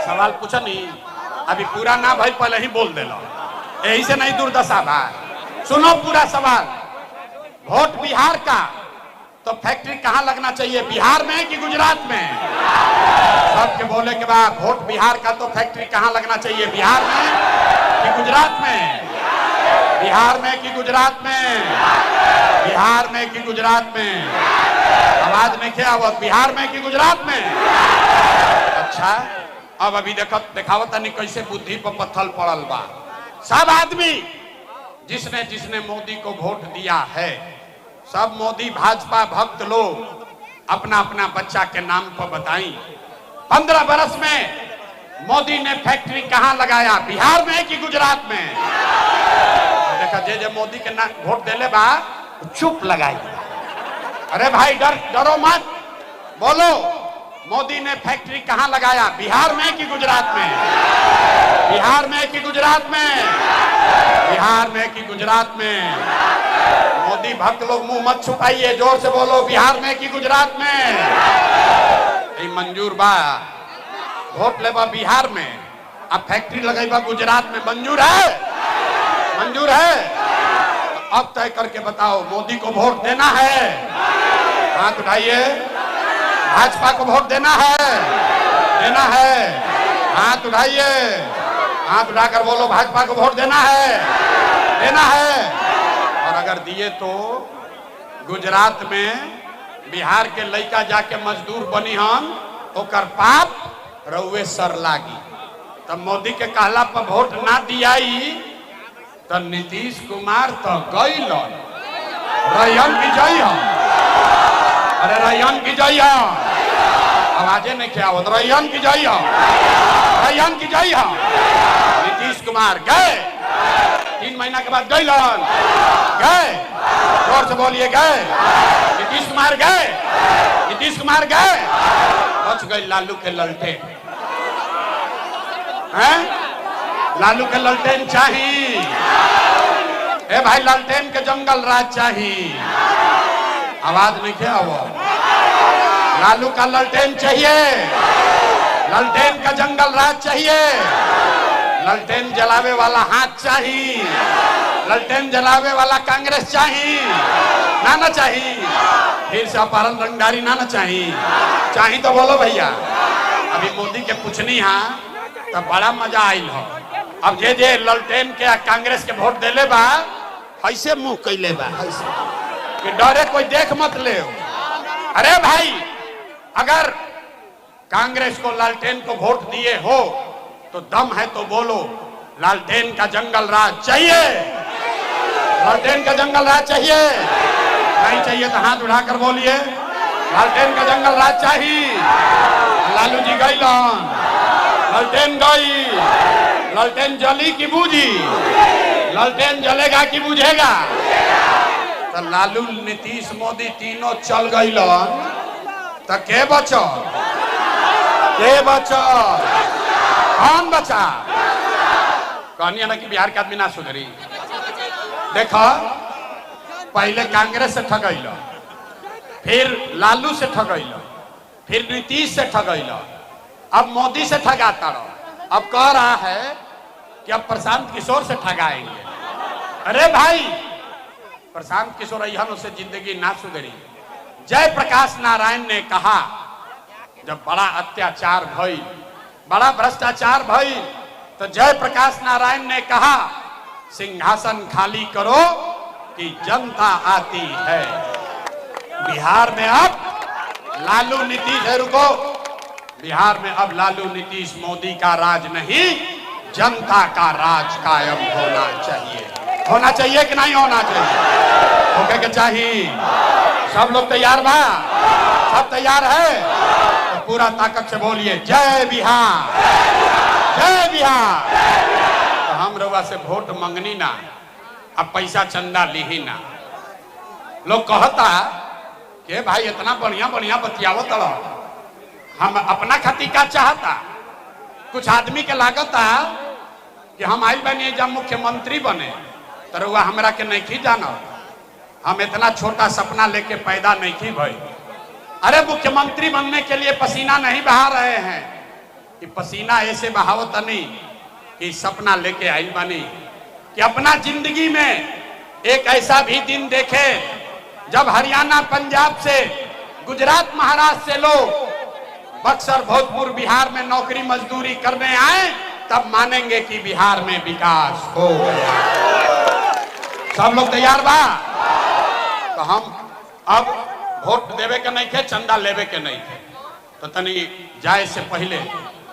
सवाल पूछा नहीं, अभी पूरा ना भाई पहले ही बोल देलो, यही से नहीं दुर्दशा भाई। सुनो पूरा सवाल। वोट बिहार का तो फैक्ट्री कहाँ लगना चाहिए, बिहार में कि गुजरात में? सबके बोले के बाद वोट बिहार का तो फैक्ट्री कहाँ लगना चाहिए, बिहार में कि गुजरात में? बिहार में कि गुजरात में? बिहार में कि गुजरात में? आवाज में क्या हुआ, बिहार में कि गुजरात में? अच्छा, अब अभी देखावत नहीं कैसे बुद्धि पर पत्थर पड़ल बा। सब आदमी जिसने जिसने मोदी को वोट दिया है, सब मोदी भाजपा भक्त लोग अपना अपना बच्चा के नाम पर बताई 15 बरस में मोदी ने फैक्ट्री कहां लगाया, बिहार में कि गुजरात में? देखा जे मोदी के नाम वोट देले बा चुप लगाई। अरे भाई डरो मत, बोलो मोदी ने फैक्ट्री कहां लगाया, बिहार में कि गुजरात में? बिहार में कि गुजरात में? बिहार में कि गुजरात में? मोदी भक्त लोग मुंह मत छुपाइए, जोर से बोलो, बिहार में कि गुजरात में? ये मंजूर बा वोट लेबा बिहार में, अब फैक्ट्री लगेबा गुजरात में, मंजूर है? मंजूर है? तो अब तय करके बताओ, मोदी को वोट देना है? हाथ उठाइए। भाजपा को वोट देना है? देना है? हाथ उठाइए। हाथ उठाकर बोलो, भाजपा को वोट देना है? देना है? और अगर दिए तो गुजरात में बिहार के लड़का जाके मजदूर बनी हम, ओकर पाप रउए सर लागी। तब मोदी के कहला पर वोट ना दियाई तो नीतीश कुमार तो गई रैयन की जई हम। अरे रैयन की जई हम, आवाजे नहीं क्या होता, रैयन की जई हम, रैयन की जई हम। नीतीश कुमार गए, 3 महीना के बाद गए, जोर से बोलिए, गए। नीतीश कुमार गए, नीतीश कुमार गए, बच गए लालू के ललटेन। हैं? लालू के ललटेन चाहिए, ए भाई ललटेन के जंगल राज चाहिए। आवाज नहीं क्या हुआ, लालू का ललटेन चाहिए, ललटेन का जंगल राज चाहिए, ललटेन जलावे वाला हाथ चाहिए, ललटेन जलावे वाला कांग्रेस चाहिए, ना चाहिए? फिर से अपहरण रंगदारी ना चाहिए तो बोलो भैया। अभी मोदी के पूछनी है तो बड़ा मजा आयल हो। अब जे ललटेन के कांग्रेस के वोट देले बा, ऐसे मुंह कैले बा कि डरे कोई देख मत ले। अरे भाई, अगर कांग्रेस को लालटेन को वोट दिए हो तो दम है तो बोलो, लालटेन का जंगल राज चाहिए? लालटेन का जंगल राज चाहिए? नहीं चाहिए तो हाथ उठाकर बोलिए, लालटेन का जंगल राज चाहिए। लालू जी गई, लालटेन गई, लालटेन जली की बूझी, लालटेन जलेगा कि बुझेगा? तो लालू नीतीश मोदी तीनों चल गई, तो के बचो? के बचो? कौन बचा? कहनी ना कि बिहार के आदमी ना सुधरी। देखो, पहले कांग्रेस से ठगैल, फिर लालू से ठगैल, फिर नीतीश से ठगैल, अब मोदी से ठगाता रहो। अब कह रहा है कि अब प्रशांत किशोर से ठगाएंगे। अरे भाई, प्रशांत किशोर यहां उससे जिंदगी ना सुधरी। जयप्रकाश नारायण ने कहा, जब बड़ा अत्याचार भई, बड़ा भ्रष्टाचार भई, तो जयप्रकाश नारायण ने कहा, सिंहासन खाली करो कि जनता आती है। बिहार में अब लालू नीतीश है, रुको, बिहार में अब लालू नीतीश मोदी का राज नहीं, जनता का राज कायम होना चाहिए। होना चाहिए कि नहीं होना चाहिए? होके के चाहिए। सब लोग तैयार बा? सब तैयार है तो पूरा ताकत से बोलिए, जय बिहार, जय बिहार। तो हम रउआ से वोट मंगनी ना, अब पैसा चंदा ली ना। लोग कहता कि भाई इतना बढ़िया बढ़िया बतियावत रहो, हम अपना खातिर का चाहता। कुछ आदमी के लागता कि हम आइल बने जब मुख्यमंत्री बने, तो रउआ हमरा के नहीं जाना, हम इतना छोटा सपना लेके पैदा नहीं की भाई। अरे मुख्यमंत्री बनने के लिए पसीना नहीं बहा रहे हैं, कि पसीना ऐसे बहावत नहीं कि सपना लेके आई बनी कि अपना जिंदगी में एक ऐसा भी दिन देखे जब हरियाणा पंजाब से गुजरात महाराष्ट्र से लोग बक्सर भोजपुर बिहार में नौकरी मजदूरी करने आए, तब मानेंगे कि बिहार में विकास हो गया। सब लोग तैयार बा? तो हम अब वोट देवे के नहीं थे, चंदा लेवे के नहीं थे, तो तनी जाए से पहले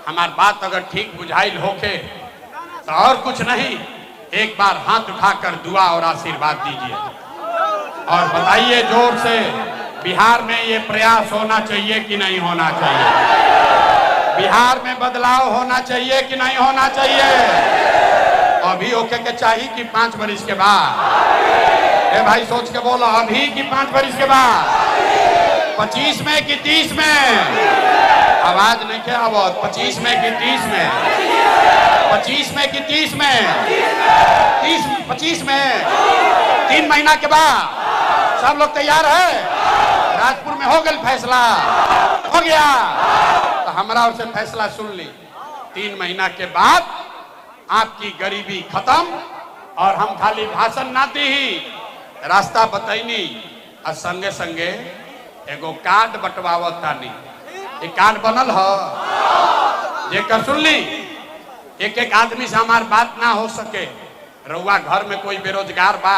हमार बात अगर ठीक बुझाइल होके तो और कुछ नहीं, एक बार हाथ उठाकर दुआ और आशीर्वाद दीजिए और बताइए जोर से, बिहार में ये प्रयास होना चाहिए कि नहीं होना चाहिए? बिहार में बदलाव होना चाहिए कि नहीं होना चाहिए? अभी होके के चाहिए कि 5 वर्ष के बाद? ए भाई सोच के बोलो, अभी कि 5 वर्ष के बाद? 25 में कि 30 में? आवाज नहीं क्या आवाज? 25 में कि 30 में? 25 में कि 30 में? 25 में 3 महीना के बाद। सब लोग तैयार है? राजपुर में हो गया फैसला, हो गया तो हमारा ओर से फैसला सुन ली, 3 महीना के बाद आपकी गरीबी खत्म और हम खाली भाषण ना दी ही, रास्ता बतैनी और संगे संगे एगो कार्ड बंटवावत तानी। ये कार्ड बनल हो जेकर सुन ली, एक एक आदमी से हमार बात ना हो सके। रउआ घर में कोई बेरोजगार बा,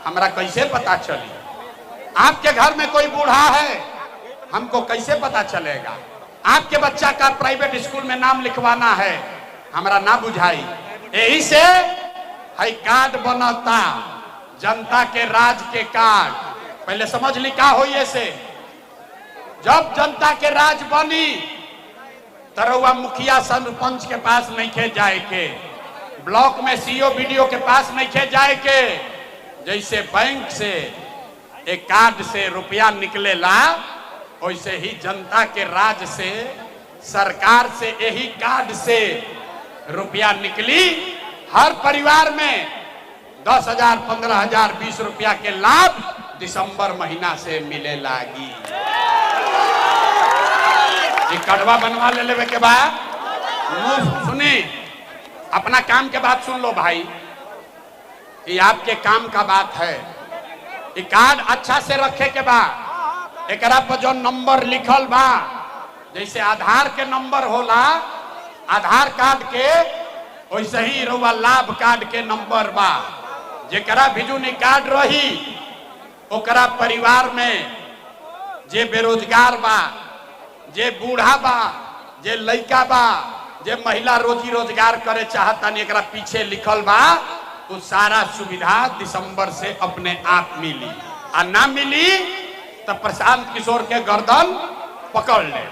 हमरा कैसे पता चली? आपके घर में कोई बूढ़ा है, हमको कैसे पता चलेगा? आपके बच्चा का प्राइवेट स्कूल में नाम लिखवाना है, हमरा ना बुझाई। यही से है कार्ड बनता, जनता के राज के कार्ड। पहले समझ ली का हो, ये से जब जनता के राज बनी तरवा मुखिया सरपंच के पास नहीं खे जाए के, ब्लॉक में सीओ बीडीओ के पास नहीं खे जाए के। जैसे बैंक से एक कार्ड से रुपया निकलेला, वैसे ही जनता के राज से, सरकार से यही कार्ड से रुपया निकली। हर परिवार में 10,000, 15,000, 20 रुपया के लाभ दिसंबर महीना से मिले लागी। कड़वा बनवा ले लेवे के बाद सुनी, अपना काम के बात सुन लो भाई, ये आपके काम का बात है। ये कार्ड अच्छा से रखे के बाद एकरा पर जो नंबर लिखल बा, जैसे आधार के नंबर होला आधार कार्ड के, वैसे ही रउआ लाभ कार्ड के नंबर बा। जेकरा भिजुनी कार्ड रही ओकरा परिवार में जे बेरोजगार बा, जे बूढ़ा बा, जे लड़का बा, जे महिला रोजी रोजगार करे चाहता, एकरा पीछे लिखल बा, वो सारा सुविधा दिसंबर से अपने आप मिली। आ ना मिली तो प्रशांत किशोर के गर्दन पकड़ ले।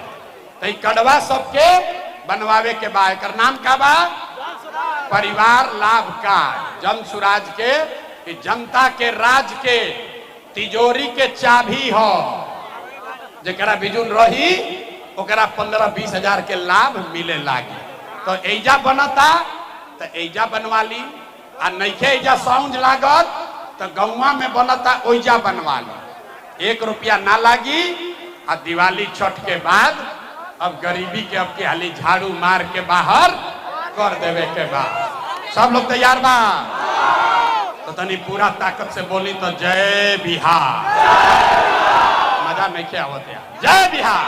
तो कड़वा सबके बनवावे के बा। एकर नाम का बा? परिवार लाभ कार्ड। जन सुराज के, जनता के राज के तिजोरी के चाबी हो। जेकरा बिजुन रही ओकरा 15-20 हजार के लाभ मिले लागी। तो एजा बनता तो एजा बनवा ली, आ नइखे एजा साउंड लागत तो गौवा में बनता ओइजा बनवा ली। 1 रुपया ना लागी। आ दिवाली छठ के बाद अब गरीबी के अब के हाली झाड़ू मार के बाहर कर देवे के बाद। सब लोग तैयार बा? तो तनी पूरा ताकत से बोली तो जय बिहार। मजा नहीं क्या आवत यार? जय बिहार,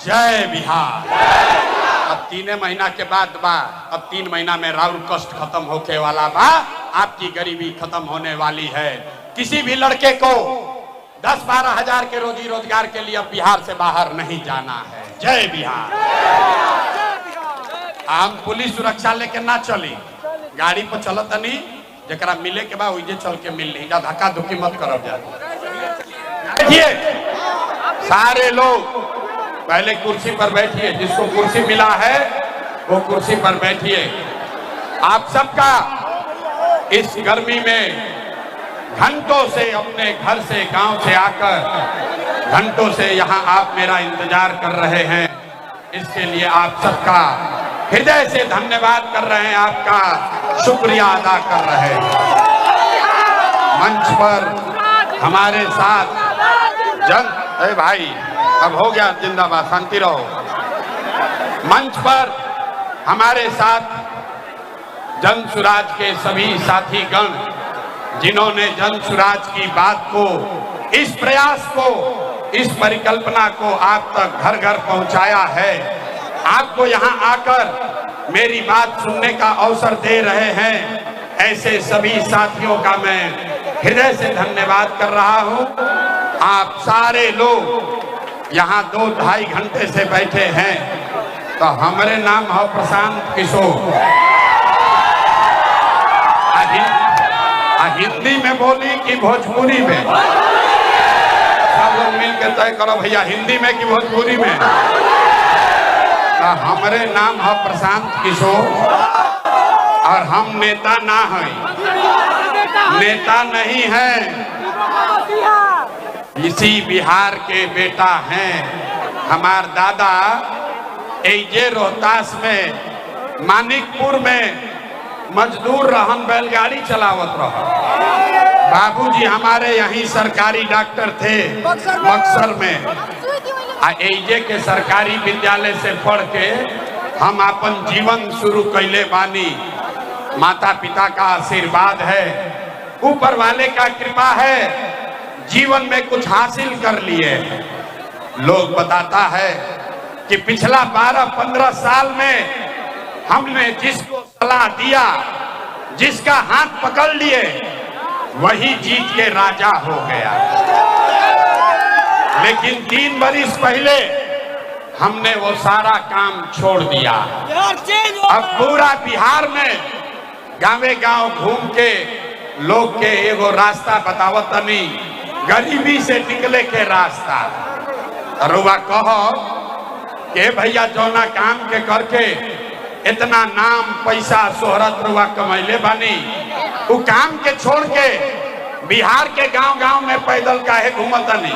जय बिहार। अब 3 महीना के बाद बा, अब 3 महीना में राउर कष्ट खत्म होके वाला बा, आपकी गरीबी खत्म होने वाली है। किसी भी लड़के को 10-12 हजार के रोजी रोजगार के लिए अब बिहार से बाहर नहीं जाना है। जय बिहार। हम पुलिस सुरक्षा लेके ना चली, गाड़ी पर चलत नहीं, जरा मिले के बाद वही चल के मिल ली, धक्का धुक्की मत करो। देखिए सारे लोग पहले कुर्सी पर बैठिए, जिसको कुर्सी मिला है वो कुर्सी पर बैठिए। आप सबका इस गर्मी में घंटों से अपने घर से गांव से आकर घंटों से यहाँ आप मेरा इंतजार कर रहे हैं, इसके लिए आप सबका हृदय से धन्यवाद कर रहे हैं, आपका शुक्रिया अदा कर रहे हैं। मंच पर हमारे साथ अरे भाई अब हो गया, जिंदाबाद, शांति रहो। मंच मंच पर हमारे साथ जन सुराज के सभी साथीगण जिन्होंने जन सुराज की बात को, इस प्रयास को, इस परिकल्पना को आप तक घर घर पहुंचाया है, आपको यहां आकर मेरी बात सुनने का अवसर दे रहे हैं, ऐसे सभी साथियों का मैं हृदय से धन्यवाद कर रहा हूं। आप सारे लोग यहाँ 2-2.5 घंटे से बैठे हैं, तो हमारे नाम है प्रशांत किशोर। हिंदी में बोली कि भोजपुरी में? सब लोग मिलकर तय करो भैया, हिंदी में कि भोजपुरी में? तो हमारे नाम है प्रशांत किशोर और हम नेता ना हैं, नेता नहीं हैं, इसी बिहार के बेटा हैं। हमार दादा एजे रोहतास में मानिकपुर में मजदूर रहन, बैलगाड़ी चलावत रहा। बाबूजी हमारे यहीं सरकारी डॉक्टर थे बक्सर में। एजे के सरकारी विद्यालय से पढ़ के हम अपन जीवन शुरू कैले बानी। माता पिता का आशीर्वाद है, ऊपर वाले का कृपा है, जीवन में कुछ हासिल कर लिए। लोग बताता है कि पिछला 12-15 साल में हमने जिसको सलाह दिया, जिसका हाथ पकड़ लिए, वही जीत के राजा हो गया। लेकिन 3 बरिस पहले हमने वो सारा काम छोड़ दिया। अब पूरा बिहार में गांवे गांव घूम के लोग के एगो रास्ता बतावतनी, गरीबी से निकले के रास्ता। रुआ कहो के भैया जौना काम के करके इतना नाम पैसा शोहरत रुआ कमैले बानी, वो काम के छोड़ के बिहार के गांव गांव में पैदल काहे घूमतनी?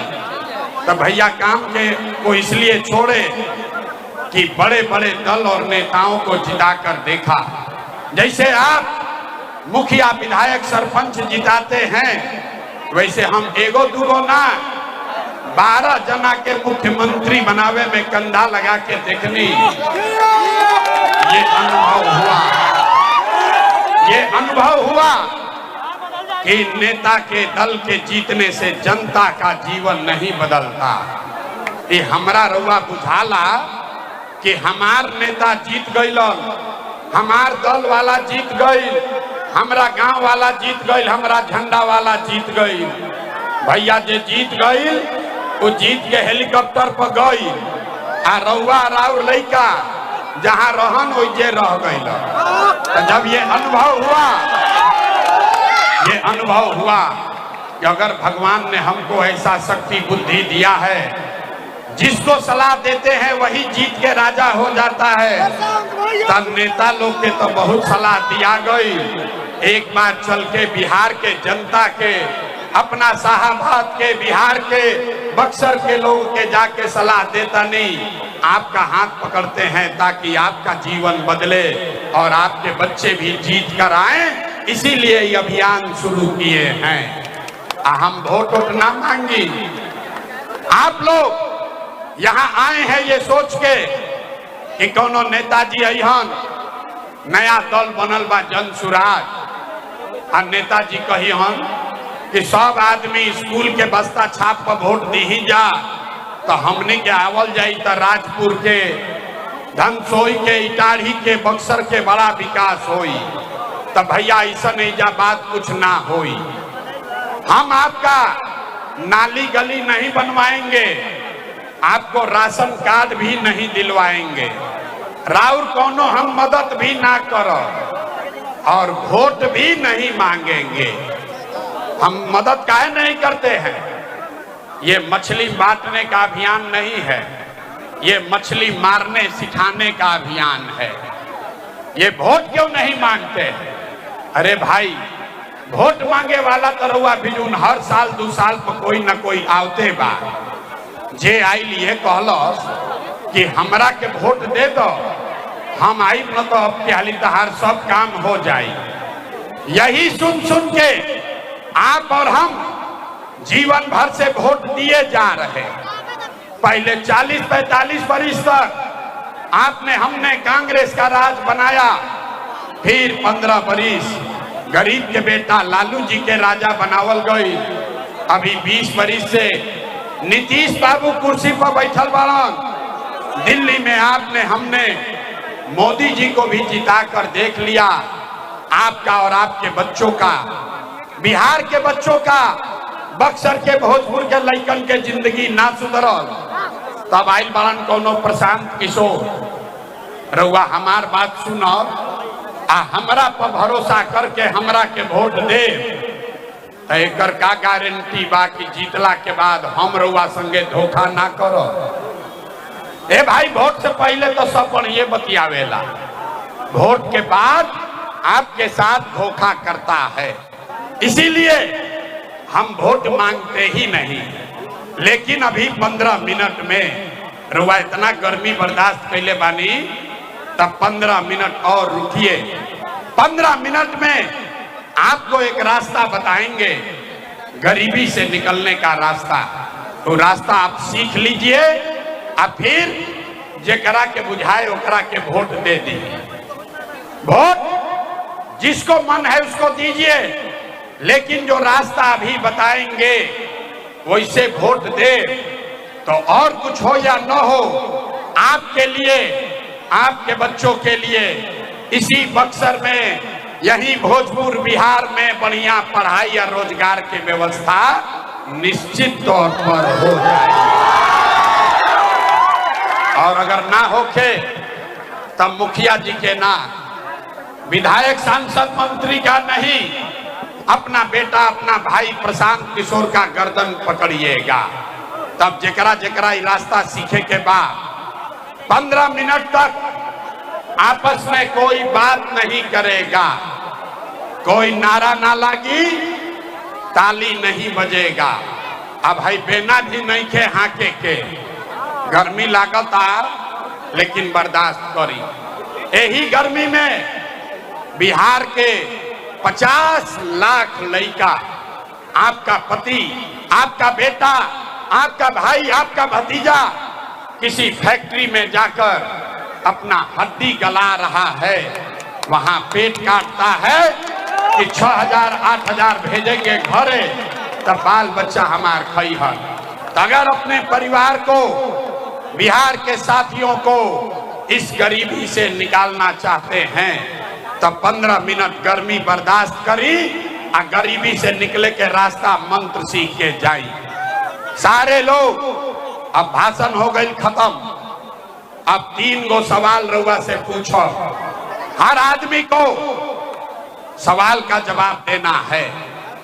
तो भैया काम के को इसलिए छोड़े कि बड़े बड़े दल और नेताओं को जिताकर देखा। जैसे आप मुखिया विधायक सरपंच जिताते हैं, वैसे हम एगो दूगो ना 12 जना के मुख्यमंत्री बनावे में कंधा लगा के देखनी। ये अनुभव हुआ कि नेता के दल के जीतने से जनता का जीवन नहीं बदलता। ये हमरा रुआ बुझाला कि हमार नेता जीत गईल, हमार दल वाला जीत गईल, हमरा गांव वाला जीत गईल, हमरा झंडा वाला जीत गईल। भैया जे जीत गईल वो जीत के हेलीकॉप्टर पर गई, आ रउआ राउर लइका जहाँ रहन वही रह गई। तो जब ये अनुभव हुआ कि अगर भगवान ने हमको ऐसा शक्ति बुद्धि दिया है, जिसको सलाह देते हैं वही जीत के राजा हो जाता है, तब नेता लोग के तो बहुत सलाह दिया गई। एक बार चल के बिहार के जनता के, अपना साहबाद के, बिहार के, बक्सर के लोगों के जाके सलाह देता नहीं, आपका हाथ पकड़ते हैं ताकि आपका जीवन बदले और आपके बच्चे भी जीत कर आए। इसीलिए ये अभियान शुरू किए हैं। हम वोट ना मांगी, आप लोग यहाँ आए हैं ये सोच के कि कोनो नेताजी अहन नया दल बनल बा जन सुराज, और नेताजी कही हन कि सब आदमी स्कूल के बस्ता छाप पर वोट दी जा, तो हमने के आवल जाई तो राजपुर के, धनसोई के, इटाढ़ी के, बक्सर के बड़ा विकास होई। तो भैया ऐसा नहीं जा बात कुछ ना होई। हम आपका नाली गली नहीं बनवाएंगे, आपको राशन कार्ड भी नहीं दिलवाएंगे, राउर कोनो हम मदद भी ना करो और वोट भी नहीं मांगेंगे। हम मदद काहे नहीं करते हैं? ये मछली बांटने का अभियान नहीं है, ये मछली मारने सिखाने का अभियान है। ये वोट क्यों नहीं मांगते हैं? अरे भाई, वोट मांगे वाला तो रहुआ बिजुन हर साल 2 साल पर कोई न कोई आवते बा। जे आई लिए कहलस कि हमरा के वोट दे दो, हम आई न तो अब के हाली तहार सब काम हो जाए। यही सुन सुन के आप और हम जीवन भर से वोट दिए जा रहे। पहले 40-45 वर्ष तक आपने हमने कांग्रेस का राज बनाया, फिर 15 बरिस गरीब के बेटा लालू जी के राजा बनावल गई। अभी 20 बरिस से नीतीश बाबू कुर्सी पर बैठल बाड़न। दिल्ली में आपने हमने मोदी जी को भी जिता कर देख लिया। आपका और आपके बच्चों का, बिहार के बच्चों का, बक्सर के भोजपुर के लइकन के जिंदगी ना सुधरल। तब आइल बाड़न कोनो प्रशांत किशोर। रउआ हमार बात सुनो आ हमरा पर भरोसा करके हमरा के वोट दे, तो एकर का गारंटी बा कि जीतला के बाद हम रउआ संगे धोखा ना करो। ए भाई, वोट से पहले तो सब बढ़िया बतियावेला, वोट के बाद आपके साथ धोखा करता है। इसीलिए हम वोट मांगते ही नहीं। लेकिन अभी 15 मिनट में रुआ इतना गर्मी बर्दाश्त कैले बानी, तब 15 मिनट और रुकिए। 15 मिनट में आपको एक रास्ता बताएंगे, गरीबी से निकलने का रास्ता। तो रास्ता आप सीख लीजिए, और फिर जेकरा के बुझाए ओकरा के वोट दे दीजिए। वोट जिसको मन है उसको दीजिए, लेकिन जो रास्ता अभी बताएंगे वैसे वोट दे, तो और कुछ हो या न हो, आपके लिए, आपके बच्चों के लिए इसी बक्सर में, यही भोजपुर बिहार में बढ़िया पढ़ाई या रोजगार की व्यवस्था निश्चित तौर पर हो जाएगी। और अगर ना होके तब मुखिया जी के ना, विधायक सांसद मंत्री का नहीं, अपना बेटा अपना भाई प्रशांत किशोर का गर्दन पकड़िएगा। तब जेकरा जेकरा ये रास्ता सीखे के बाद 15 मिनट तक आपस में कोई बात नहीं करेगा, कोई नारा ना लागी, ताली नहीं बजेगा। अब भाई बेना भी नहीं खे हाके के, गर्मी लागता लेकिन बर्दाश्त करी। यही गर्मी में बिहार के 50 लाख लड़का, आपका पति, आपका बेटा, आपका भाई, आपका भतीजा किसी फैक्ट्री में जाकर अपना हड्डी गला रहा है, वहां पेट काटता है कि 6000 8000 भेजेंगे घरे तब बाल बच्चा हमार खई है। अगर अपने परिवार को, बिहार के साथियों को इस गरीबी से निकालना चाहते हैं, तब 15 मिनट गर्मी बर्दाश्त करी और गरीबी से निकले के रास्ता मंत्र सीख के जाई। सारे लोग, अब भाषण हो गई खत्म। अब 3 गो सवाल रउआ से पूछो, हर आदमी को सवाल का जवाब देना है,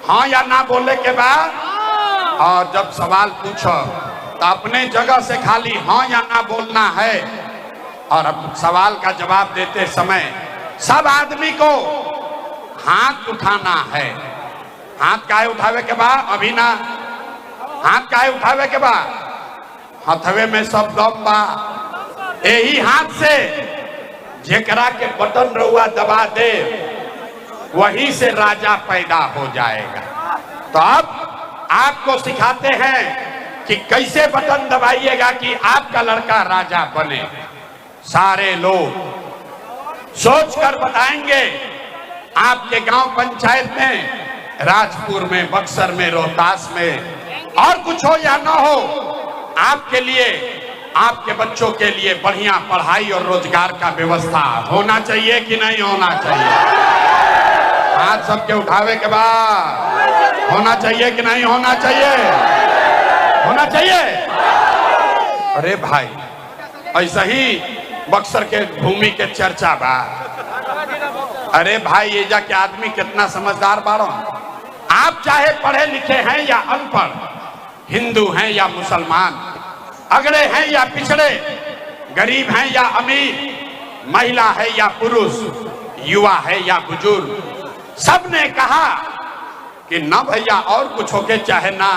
हाँ या ना बोले के बाद। और जब सवाल पूछो तो अपने जगह से खाली हाँ या ना बोलना है। और अब सवाल का जवाब देते समय सब आदमी को हाथ उठाना है। हाथ काहे उठावे के बाद? अभी ना, हाथ काहे उठावे के बाद? हथवे में सब दम बा। यही हाथ से जेकरा के बटन रउआ दबा दे, वहीं से राजा पैदा हो जाएगा। तो अब आपको सिखाते हैं कि कैसे बटन दबाइएगा कि आपका लड़का राजा बने। सारे लोग सोच कर बताएंगे। आपके गांव पंचायत में, राजपुर में, बक्सर में, रोहतास में, और कुछ हो या ना हो, आपके लिए, आपके बच्चों के लिए बढ़िया पढ़ाई और रोजगार का व्यवस्था होना चाहिए कि नहीं होना चाहिए? हाथ सबके उठावे के बाद होना चाहिए कि नहीं होना चाहिए? होना चाहिए। अरे भाई, ऐसा ही बक्सर के भूमि के चर्चा बा। अरे भाई, ये जाके आदमी कितना समझदार बारो। आप चाहे पढ़े लिखे हैं या अनपढ़, हिंदू हैं या मुसलमान, अगड़े हैं या पिछड़े, गरीब हैं या अमीर, महिला है या पुरुष, युवा है या बुजुर्ग, सबने कहा कि ना भैया और कुछ होके चाहे ना,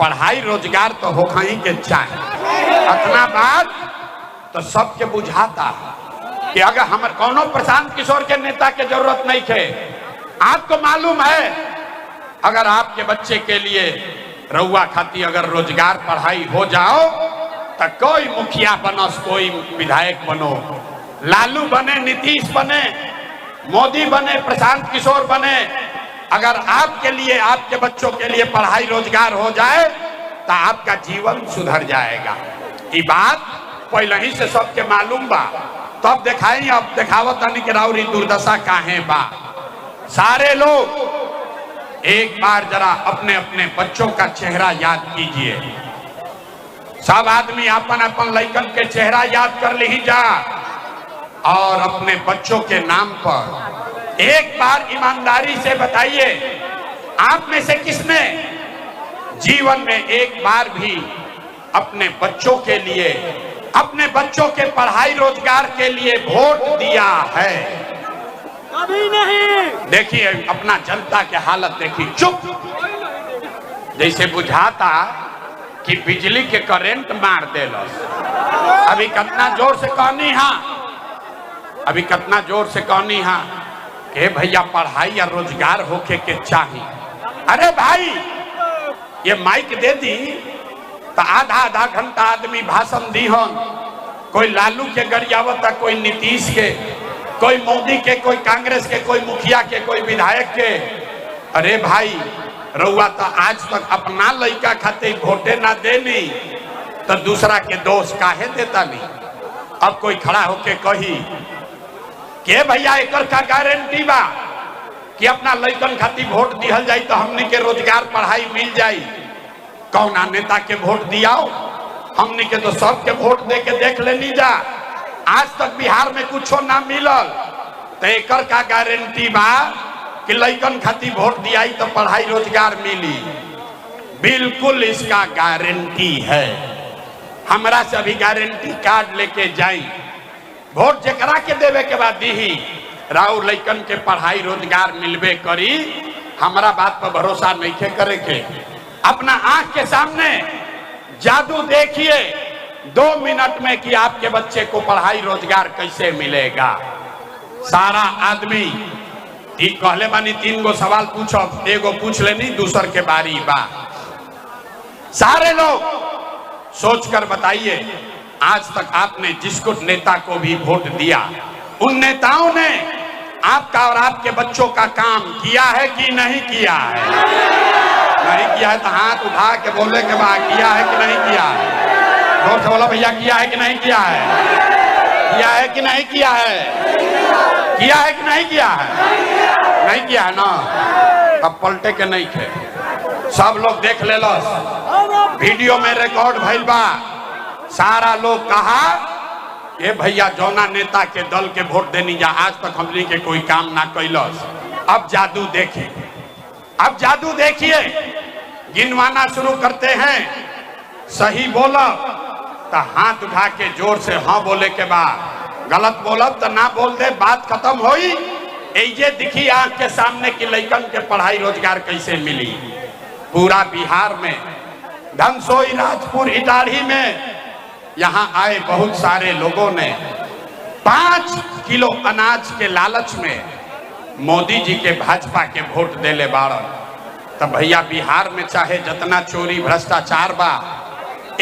पढ़ाई रोजगार तो होखा ही के चाहे। अतना बात तो सबके बुझाता कि अगर हम कौनो प्रशांत किशोर के नेता के जरूरत नहीं थे। आपको मालूम है, अगर आपके बच्चे के लिए रउआ खाती अगर रोजगार पढ़ाई हो जाओ तो कोई मुखिया बनस, कोई विधायक बनो, लालू बने, नीतीश बने, मोदी बने, प्रशांत किशोर बने, अगर आपके लिए, आपके बच्चों के लिए पढ़ाई रोजगार हो जाए तो आपका जीवन सुधर जाएगा। ये बात पहले ही से सबके मालूम बा, तब दिखाई, अब दिखावत नहीं कि राउरी दुर्दशा काहे बा। सारे लोग एक बार जरा अपने अपने बच्चों का चेहरा याद कीजिए। सब आदमी अपन अपन लइकन के चेहरा याद कर ली जा और अपने बच्चों के नाम पर एक बार ईमानदारी से बताइए, आप में से किसने जीवन में एक बार भी अपने बच्चों के लिए, अपने बच्चों के पढ़ाई रोजगार के लिए वोट दिया है? कभी नहीं। देखिए अपना जनता के हालत देखिए, चुप, जैसे बुझाता कि बिजली के करंट मार देलस। अभी कितना जोर से कहनी, हाँ अभी कितना जोर से कहनी, हाँ कि भैया पढ़ाई या रोजगार होके के चाहिए। अरे भाई ये माइक दे दी तो आधा आधा घंटा आदमी भाषण दी हो, कोई लालू के गरियावत, कोई नीतीश के, कोई मोदी के, कोई कांग्रेस के, कोई मुखिया के, कोई विधायक के। अरे भाई रउआ तो आज तक अपना लड़का खातिर वोटे ना देनी तो दूसरा के दोष काहे देता नहीं? अब कोई खड़ा होके कही के भैया एकर का गारंटी बा कि अपना लड़कन खातिर वोट दिहल जाई तो हमने के रोजगार पढ़ाई मिल जाई? कौना नेता के वोट दियाओ, हमने के तो सबके वोट दे के देख लेनी जा, आज तक बिहार में कुछो ना मिलल, तो एकर का गारंटी बा कि लड़कन खातिर वोट दियाई तो पढ़ाई रोजगार मिली? बिल्कुल इसका गारंटी है। हमरा से अभी गारंटी कार्ड लेके जाई, वोट जकरा के देवे के बाद दी राउ लड़कन के पढ़ाई रोजगार मिलबे करी। हमारा बात पर भरोसा नहीं करे के, अपना आंख के सामने जादू देखिए 2 मिनट में कि आपके बच्चे को पढ़ाई रोजगार कैसे मिलेगा। सारा आदमी कहले बानी 3 गो सवाल पूछो, एगो पूछ लेनी, दूसर के बारी बा। सारे लोग सोच कर बताइए, आज तक आपने जिसको नेता को भी वोट दिया, उन नेताओं ने आपका और आपके बच्चों का काम किया है कि नहीं किया है? नहीं किया है तो हाथ उठा के बोलने के बाद किया है कि नहीं किया है? जोर से बोला भैया, किया है कि नहीं किया है? किया है कि नहीं किया है? किया है कि नहीं किया है? नहीं किया है ना, अब पलटे के नहीं थे। सब लोग देख ले लो, वीडियो में रिकॉर्ड भइल बा। सारा लोग कहा ये भैया जौना नेता के दल के वोट देनी जा, आज तक हमने के कोई काम ना कैलस। अब जादू देखिए, अब जादू देखिए, गिनवाना शुरू करते हैं। सही बोला तो हाथ उठा के जोर से हाँ बोले के बाद, गलत बोलब तो ना बोल दे, बात खत्म होई। ये दिखी आंख के सामने की लड़कन के पढ़ाई रोजगार कैसे मिली। पूरा बिहार में, धनसोई, राजपुर, इटाढ़ी में यहाँ आए बहुत सारे लोगों ने 5 किलो अनाज के लालच में मोदी जी के भाजपा के वोट देले बाड़न। तब भैया बिहार में चाहे जितना चोरी भ्रष्टाचार बा,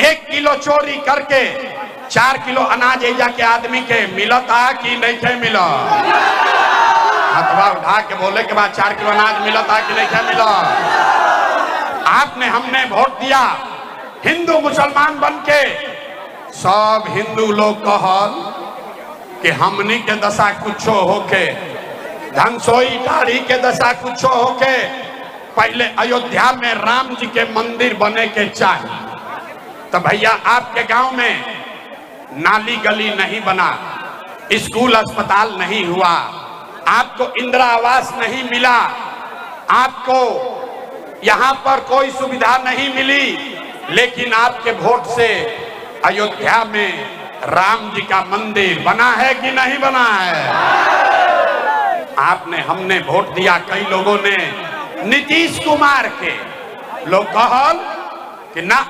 1 किलो चोरी करके 4 किलो अनाज एजा के आदमी के मिलता कि नहीं के मिला? हथवा उठा के बोले के बाद 4 किलो अनाज मिलता कि नहीं के मिला? आपने, हमने वोट दिया हिंदू मुसलमान बन के, सब हिंदू लोग कहल कि हमनी के दशा कुछो होके, धनसोई टाड़ी के दशा कुछो होके, पहले अयोध्या में राम जी के मंदिर बने के चाहिए। तो भैया आपके गांव में नाली गली नहीं बना, स्कूल अस्पताल नहीं हुआ, आपको इंदिरा आवास नहीं मिला, आपको यहाँ पर कोई सुविधा नहीं मिली, लेकिन आपके वोट से अयोध्या में राम जी का मंदिर बना है कि नहीं बना है? आपने, हमने वोट दिया, कई लोगों ने नीतीश कुमार के, लोग कहल कि ना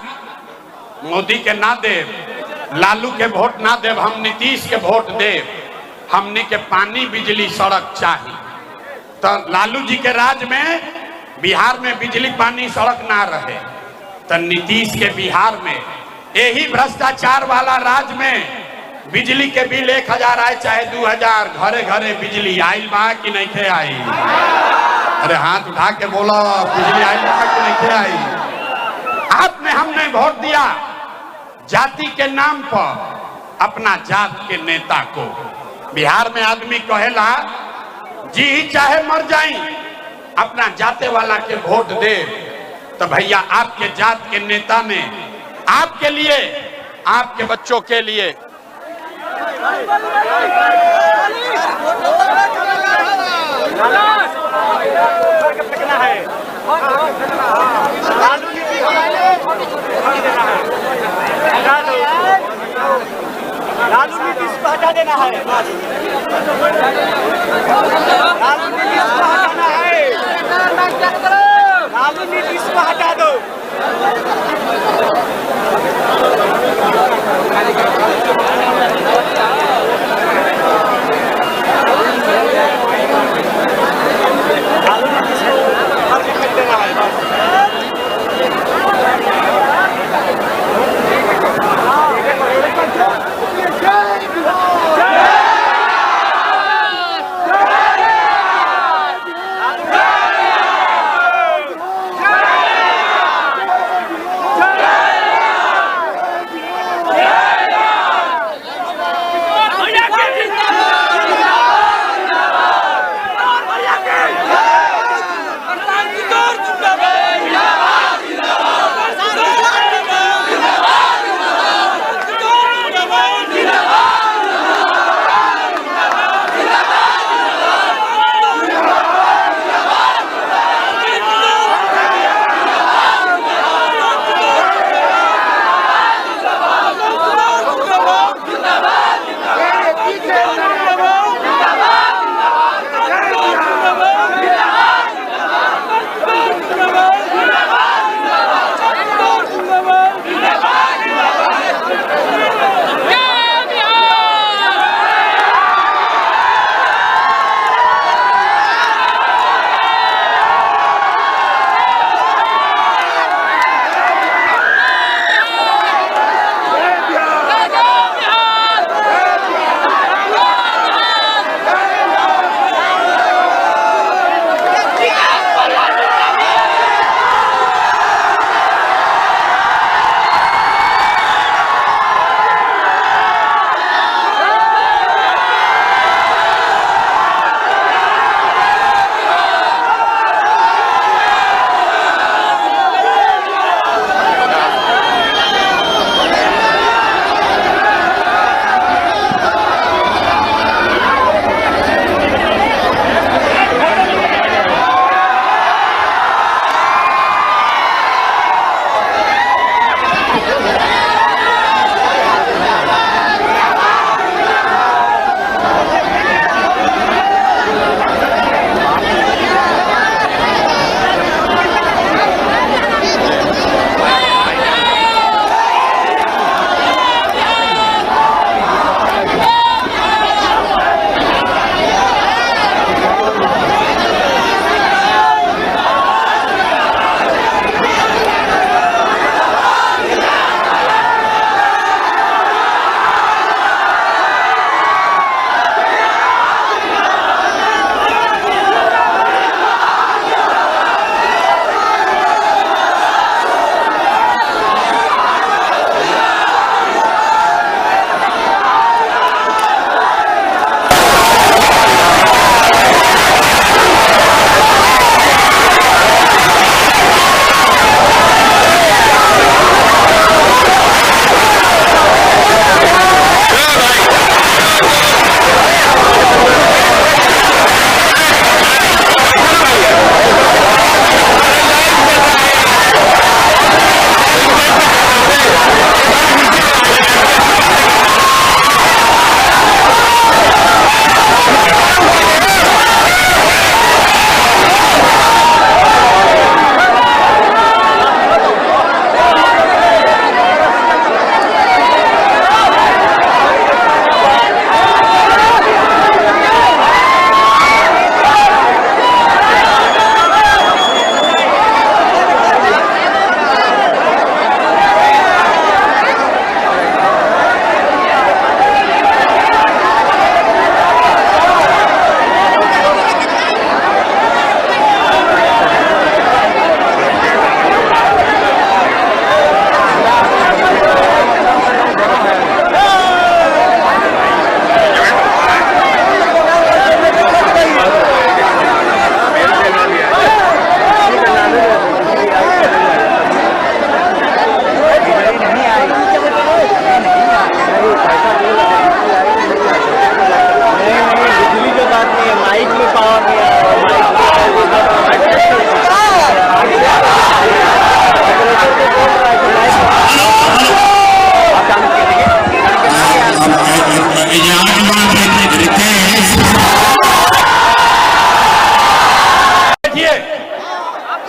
मोदी के ना देव, लालू के वोट ना देव, हम नीतीश के वोट देव, हमने के पानी बिजली सड़क चाहिए। तो लालू जी के राज में बिहार में बिजली पानी सड़क ना रहे, तो नीतीश के बिहार में यही भ्रष्टाचार वाला राज में बिजली के बिल 1000 आए चाहे 2000, घरे घरे बिजली आइल बा कि नहीं खे आई? अरे हाथ उठा के बोलो, बिजली आइल बा कि नहीं खे आई? आपने हमने वोट दिया जाति के नाम पर अपना जात के नेता को। बिहार में आदमी कहेला जी चाहे मर जाई अपना जाते वाला के वोट दे। तो भैया आपके जात के नेता ने आपके लिए, आपके बच्चों के लिए लालू नीतीश को हटा देना है। लालू नीतीश को हटाना है। लालू नीतीश को हटा दो।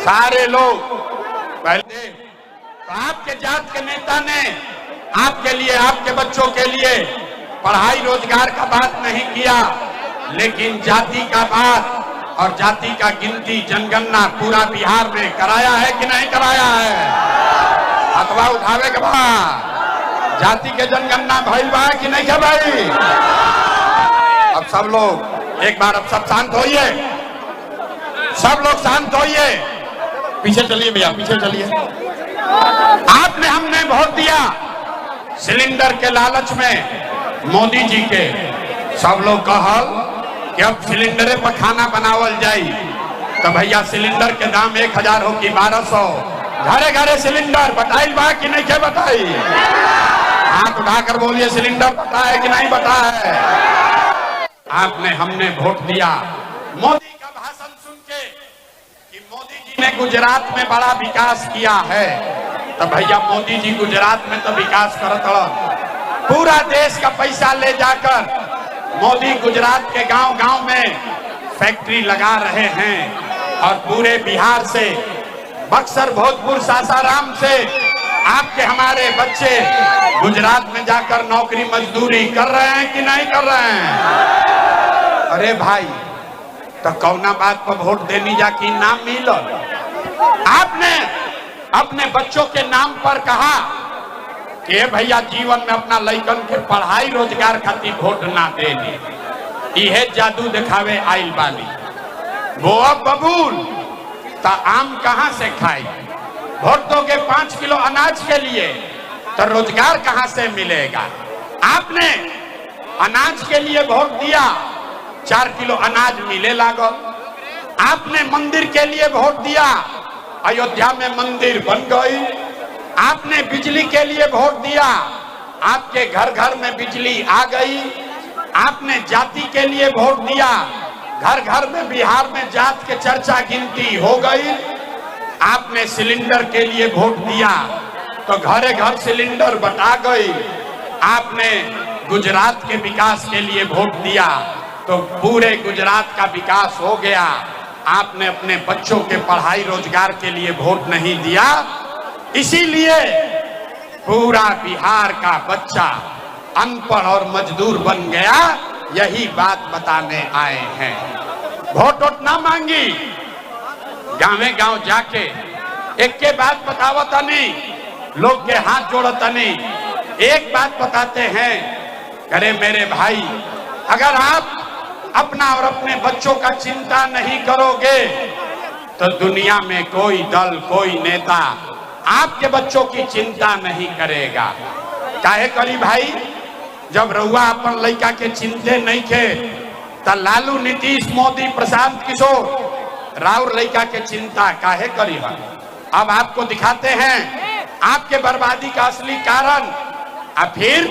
सारे लोग पहले तो आपके जात के नेता ने आपके लिए, आपके बच्चों के लिए पढ़ाई रोजगार का बात नहीं किया, लेकिन जाति का बात और जाति का गिनती जनगणना पूरा बिहार में कराया है कि नहीं कराया है? अथवा उठावे के बाद जाति के जनगणना भइल बा कि नहीं है भाई? अब सब लोग एक बार, अब सब शांत होइए, सब लोग शांत होइए, पीछे चलिए भैया, पीछे चलिए। आपने, हमने वोट दिया सिलेंडर के लालच में मोदी जी के। सब लोग कहल कि अब सिलेंडरे पर खाना बनावल जाई, तो भैया सिलेंडर के दाम 1000 हो कि 1200, घरे घरे सिलेंडर बताइल बा कि नहीं के बताई? हाथ उठाकर बोलिए, सिलेंडर पता है कि नहीं पता है? आपने, हमने वोट दिया मोदी का भाषण सुन के कि मोदी जी ने गुजरात में बड़ा विकास किया है, तो भैया मोदी जी गुजरात में तो विकास करत हन। पूरा देश का पैसा ले जाकर मोदी गुजरात के गांव-गांव में फैक्ट्री लगा रहे हैं और पूरे बिहार से, बक्सर, भोजपुर, सासाराम से आपके हमारे बच्चे गुजरात में जाकर नौकरी मजदूरी कर रहे हैं कि नहीं कर रहे हैं? अरे भाई, तो कौना बात पर वोट देनी जा कि नाम मिल? आपने अपने बच्चों के नाम पर कहा कि भैया जीवन में अपना लइकन के पढ़ाई रोजगार खातिर वोट ना देनी, इहे जादू दिखावे आइल बानी। वो अब बबूल तो आम कहां से खाई? वोट दोगे 5 किलो अनाज के लिए, तो रोजगार कहां से मिलेगा? आपने अनाज के लिए वोट दिया, 4 किलो अनाज मिले लागल। आपने मंदिर के लिए वोट दिया, अयोध्या में मंदिर बन गई। आपने बिजली के लिए वोट दिया, आपके घर घर में बिजली आ गई। आपने जाति के लिए वोट दिया, घर घर में बिहार में जात के चर्चा गिनती हो गई। आपने सिलेंडर के लिए वोट दिया, तो घरे घर सिलेंडर बटा गई। आपने गुजरात के विकास के लिए वोट दिया, तो पूरे गुजरात का विकास हो गया। आपने अपने बच्चों के पढ़ाई रोजगार के लिए वोट नहीं दिया, इसीलिए पूरा बिहार का बच्चा अनपढ़ और मजदूर बन गया। यही बात बताने आए हैं। वोट ना मांगी, गाँवे गाँव जाके एक के बात बतावतनी, लोग के हाथ जोड़तनी, एक बात बताते हैं, अरे मेरे भाई, अगर आप अपना और अपने बच्चों का चिंता नहीं करोगे तो दुनिया में कोई दल, कोई नेता आपके बच्चों की चिंता नहीं करेगा। काहे करी भाई? जब रउआ अपन लड़का के चिंते नहीं थे, तो लालू, नीतीश, मोदी, प्रशांत किशोर राउर लड़का के चिंता काहे करी है? अब आपको दिखाते हैं आपके बर्बादी का असली कारण। अब फिर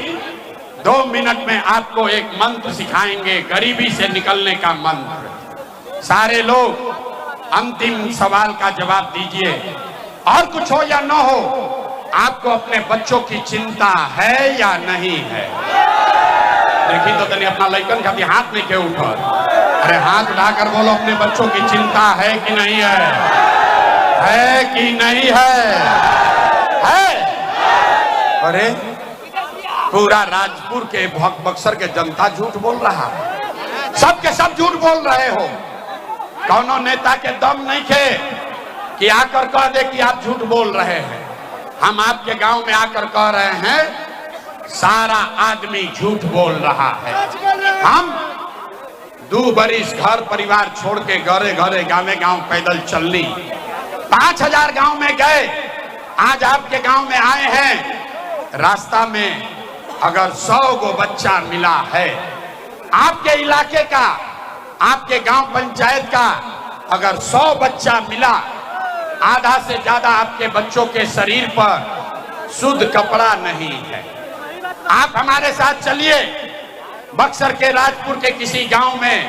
2 मिनट में आपको एक मंत्र सिखाएंगे, गरीबी से निकलने का मंत्र। सारे लोग अंतिम सवाल का जवाब दीजिए, और कुछ हो या न हो, आपको अपने बच्चों की चिंता है या नहीं है? देखिए तो तनी अपना लइकन खातिर हाथ नहीं के ऊपर, अरे हाथ उठाकर बोलो, अपने बच्चों की चिंता है कि नहीं है? है कि नहीं है? है? अरे पूरा राजपुर के, बक्सर के जनता झूठ बोल रहा है, सब के सब झूठ बोल रहे हो। कौनो नेता के दम नहीं थे कि आकर कह दे कि आप झूठ बोल रहे हैं। हम आपके गांव में आकर कह रहे हैं, सारा आदमी झूठ बोल रहा है। हम 2 बरिस घर परिवार छोड़ के घरे घरे, गाँव गांव पैदल चलनी, 5000 गांव में गए, आज आपके गांव में आए हैं। रास्ता में अगर 100 गो बच्चा मिला है, आपके इलाके का, आपके गांव पंचायत का अगर 100 बच्चा मिला, आधा से ज्यादा आपके बच्चों के शरीर पर शुद्ध कपड़ा नहीं है। आप हमारे साथ चलिए, बक्सर के, राजपुर के किसी गांव में,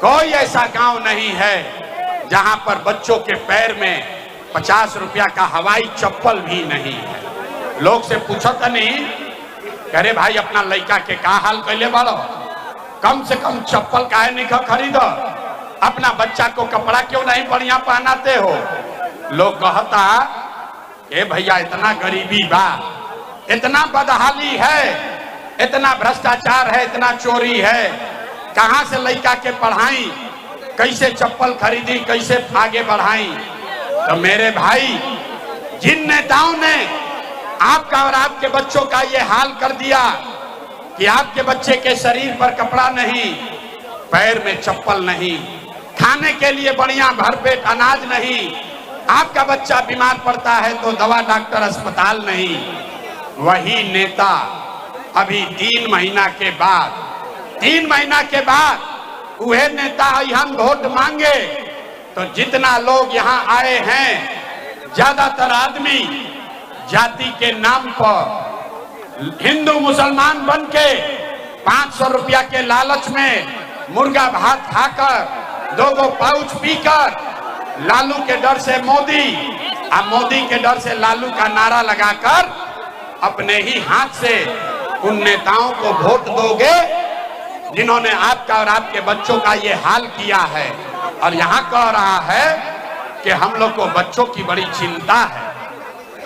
कोई ऐसा गांव नहीं है जहां पर बच्चों के पैर में 50 रुपया का हवाई चप्पल भी नहीं है। लोग से पूछत नहीं, अरे भाई अपना लड़का के का हाल कैले बाड़ो, कम से कम चप्पल काहे नहीं खरीद? अपना बच्चा को कपड़ा क्यों नहीं बढ़िया पहनाते हो? लोग कहता ए भैया इतना गरीबी बा, इतना बदहाली है, इतना भ्रष्टाचार है, इतना चोरी है, कहां से लड़का के पढ़ाई, कैसे चप्पल खरीदी, कैसे आगे बढ़ाई? तो मेरे भाई, जिन नेताओं ने आपका और आपके बच्चों का ये हाल कर दिया कि आपके बच्चे के शरीर पर कपड़ा नहीं, पैर में चप्पल नहीं, खाने के लिए बढ़िया भरपेट अनाज नहीं, आपका बच्चा बीमार पड़ता है तो दवा डॉक्टर अस्पताल नहीं, वही नेता अभी 3 महीना के बाद वह नेता यहाँ वोट मांगे तो जितना लोग यहाँ आए हैं, ज्यादातर आदमी जाति के नाम पर हिंदू मुसलमान बन के 500 रुपया के लालच में मुर्गा भात खाकर 2 पाउच पीकर लालू के डर से मोदी और मोदी के डर से लालू का नारा लगाकर अपने ही हाथ से उन नेताओं को वोट दोगे जिन्होंने आपका और आपके बच्चों का ये हाल किया है। और यहाँ कह रहा है कि हम लोग को बच्चों की बड़ी चिंता है।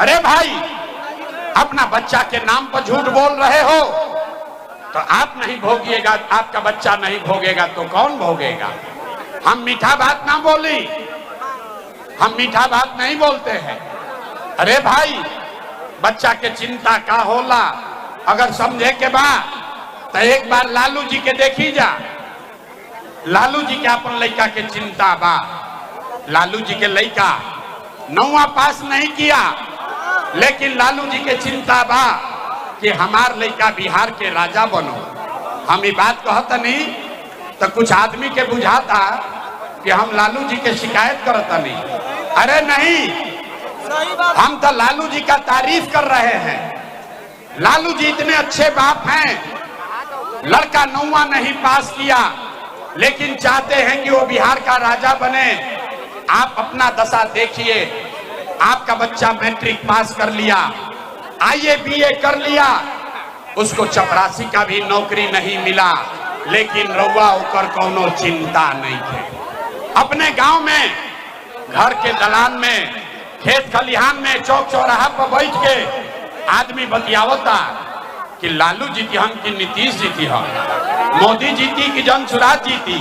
अरे भाई, अपना बच्चा के नाम पर झूठ बोल रहे हो तो आप नहीं भोगिएगा, आपका बच्चा नहीं भोगेगा तो कौन भोगेगा? हम मीठा बात ना बोली, हम मीठा बात नहीं बोलते हैं। अरे भाई, बच्चा के चिंता का होला अगर समझे के बाद तो एक बार लालू जी के देखी जा। लालू जी के अपन लड़का के चिंता बा। लालू जी के लड़का 9वां पास नहीं किया, लेकिन लालू जी के चिंता बा कि हमार लड़का बिहार के राजा बनो। हम ये बात कहता नहीं तो कुछ आदमी के बुझाता कि हम लालू जी के शिकायत करता नहीं। अरे नहीं, हम तो लालू जी का तारीफ कर रहे हैं। लालू जी इतने अच्छे बाप हैं, लड़का 9वां नहीं पास किया लेकिन चाहते हैं कि वो बिहार का राजा बने। आप अपना दशा देखिए, आपका बच्चा मैट्रिक पास कर लिया, आईए बीए कर लिया, उसको चपरासी का भी नौकरी नहीं मिला, लेकिन रउआ होकर कोनो चिंता नहीं थे। अपने गांव में, घर के दलान में, खेत खलिहान में, चौक चौराहा पर बैठ के आदमी बतियावता कि लालू जीती हम कि नीतीश जीती हम, मोदी जीती कि जनसुराज जीती।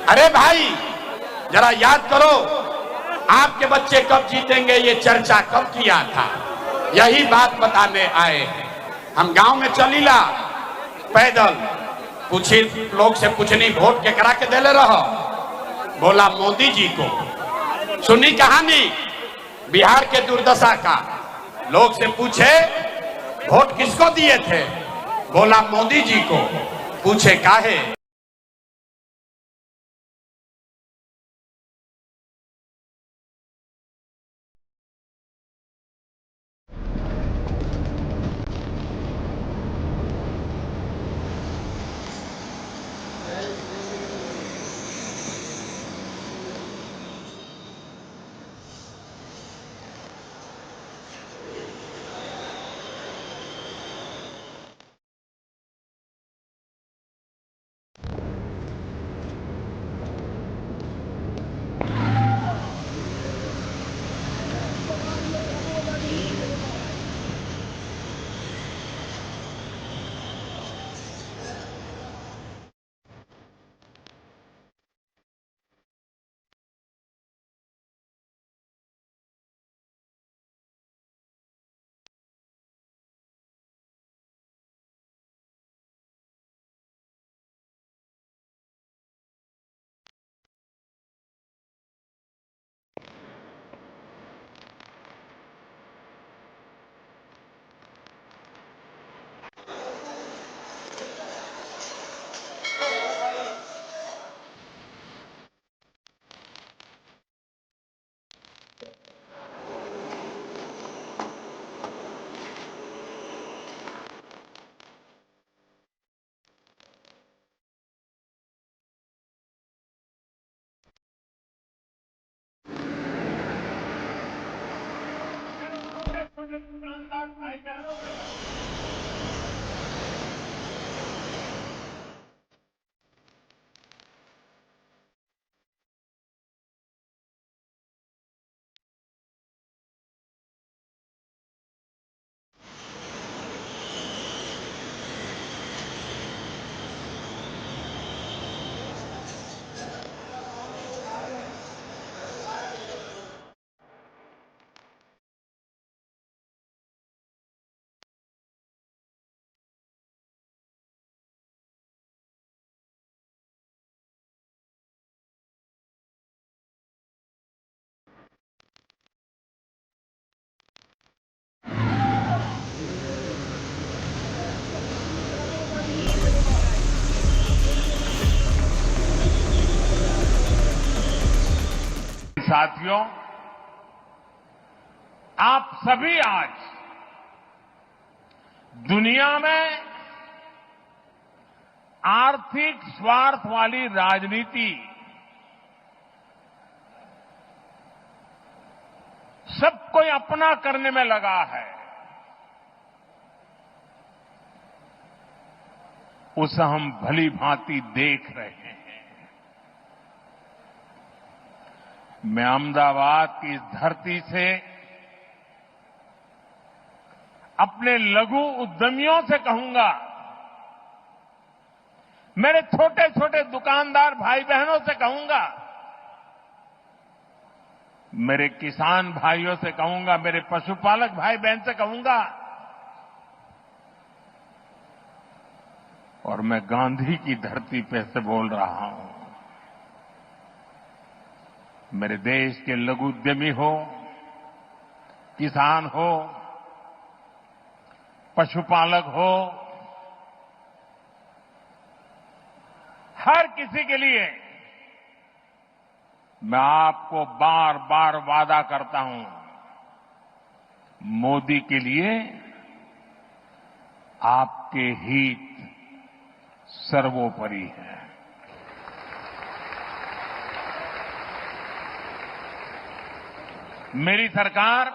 अरे भाई, जरा याद करो, आपके बच्चे कब जीतेंगे ये चर्चा कब किया था? यही बात बताने आए हैं। हम गांव में चलीला पैदल, पूछी लोग से पूछनी वोट के करा के देले रहो, बोला मोदी जी को। सुनी कहानी बिहार के दुर्दशा का, लोग से पूछे वोट किसको दिए थे, बोला मोदी जी को। पूछे काहे? साथियों, आप सभी आज दुनिया में आर्थिक स्वार्थ वाली राजनीति सब कोई अपना करने में लगा है, उसे हम भली भांति देख रहे हैं। मैं अहमदाबाद की इस धरती से अपने लघु उद्यमियों से कहूंगा, मेरे छोटे छोटे दुकानदार भाई बहनों से कहूंगा, मेरे किसान भाइयों से कहूंगा, मेरे पशुपालक भाई बहन से कहूंगा, और मैं गांधी की धरती पे से बोल रहा हूं, मेरे देश के लघु उद्यमी हो, किसान हो, पशुपालक हो, हर किसी के लिए मैं आपको बार बार वादा करता हूं, मोदी के लिए आपके हित सर्वोपरि है। मेरी सरकार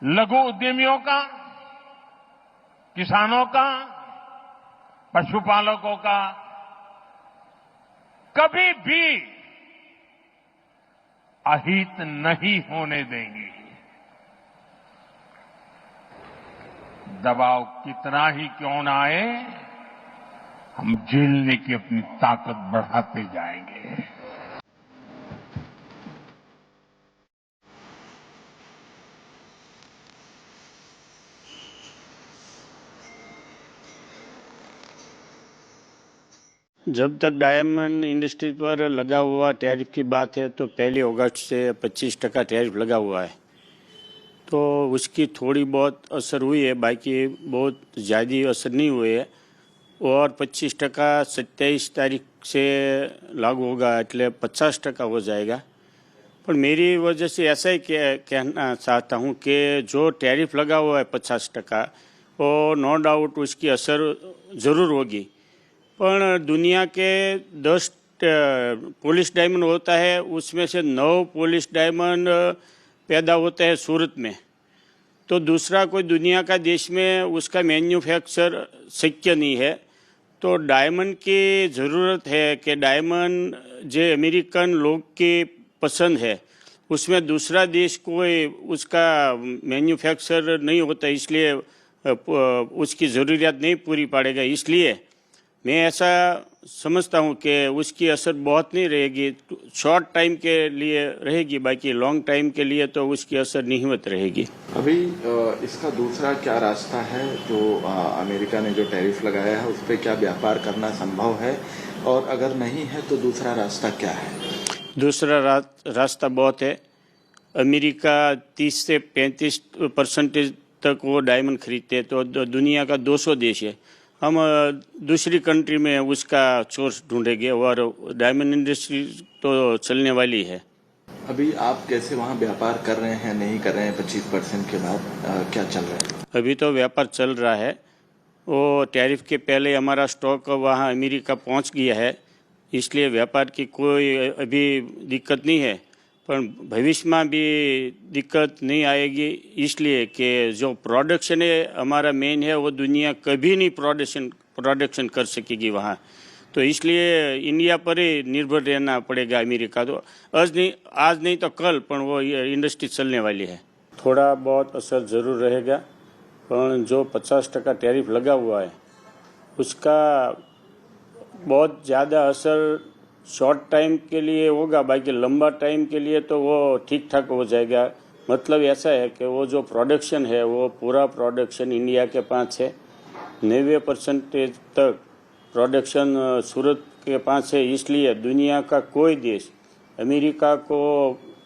लघु उद्यमियों का, किसानों का, पशुपालकों का कभी भी अहित नहीं होने देंगी। दबाव कितना ही क्यों न आए, हम झेलने की अपनी ताकत बढ़ाते जाएंगे। जब तक डायमंड इंडस्ट्री पर लगा हुआ टैरिफ की बात है तो 1 अगस्त से 25% टैरिफ लगा हुआ है, तो उसकी थोड़ी बहुत असर हुई है, बाकी बहुत ज़्यादा असर नहीं हुए है। और 25% 27 तारीख से लागू होगा, એટલે 50% हो जाएगा। पर मेरी वजह से ऐसा ही कहना चाहता हूँ कि जो टैरिफ लगा हुआ है 50%, वो नो डाउट उसकी असर ज़रूर होगी। पर दुनिया के 10 पॉलिश डायमंड होता है, उसमें से 9 पॉलिश डायमंड पैदा होता है सूरत में, तो दूसरा कोई दुनिया का देश में उसका मैन्युफैक्चर शक्य नहीं है। तो डायमंड की ज़रूरत है कि डायमंड जो अमेरिकन लोग की पसंद है, उसमें दूसरा देश कोई उसका मैन्युफैक्चर नहीं होता, इसलिए उसकी ज़रूरियात नहीं पूरी पड़ेगा। इसलिए मैं ऐसा समझता हूं कि उसकी असर बहुत नहीं रहेगी, शॉर्ट टाइम के लिए रहेगी, बाकी लॉन्ग टाइम के लिए तो उसकी असर नहींवत रहेगी। अभी इसका दूसरा क्या रास्ता है? जो अमेरिका ने जो टैरिफ लगाया है उस पर क्या व्यापार करना संभव है, और अगर नहीं है तो दूसरा रास्ता क्या है? दूसरा रास्ता बहुत है। अमेरिका 30 से 35% तक वो डायमंड खरीदते हैं, तो दुनिया का 200 देश है। हम दूसरी कंट्री में उसका सोर्स ढूंढेंगे और डायमंड इंडस्ट्री तो चलने वाली है। अभी आप कैसे वहाँ व्यापार कर रहे हैं, नहीं कर रहे हैं? 25% के बाद क्या चल रहा है? अभी तो व्यापार चल रहा है। वो टैरिफ के पहले हमारा स्टॉक वहाँ अमेरिका पहुँच गया है, इसलिए व्यापार की कोई अभी दिक्कत नहीं है। पर भविष्य में भी दिक्कत नहीं आएगी, इसलिए कि जो प्रोडक्शन है हमारा मेन है, वो दुनिया कभी नहीं प्रोडक्शन कर सकेगी वहाँ, तो इसलिए इंडिया पर ही निर्भर रहना पड़ेगा अमेरिका। तो आज नहीं तो कल पर वो इंडस्ट्री चलने वाली है। थोड़ा बहुत असर ज़रूर रहेगा, पर जो 50% टैरिफ लगा हुआ है उसका बहुत ज़्यादा असर शॉर्ट टाइम के लिए होगा, बाकी लंबा टाइम के लिए तो वो ठीक ठाक हो जाएगा। मतलब ऐसा है कि वो जो प्रोडक्शन है वो पूरा प्रोडक्शन इंडिया के पास है, 90% तक प्रोडक्शन सूरत के पास है। इसलिए दुनिया का कोई देश अमेरिका को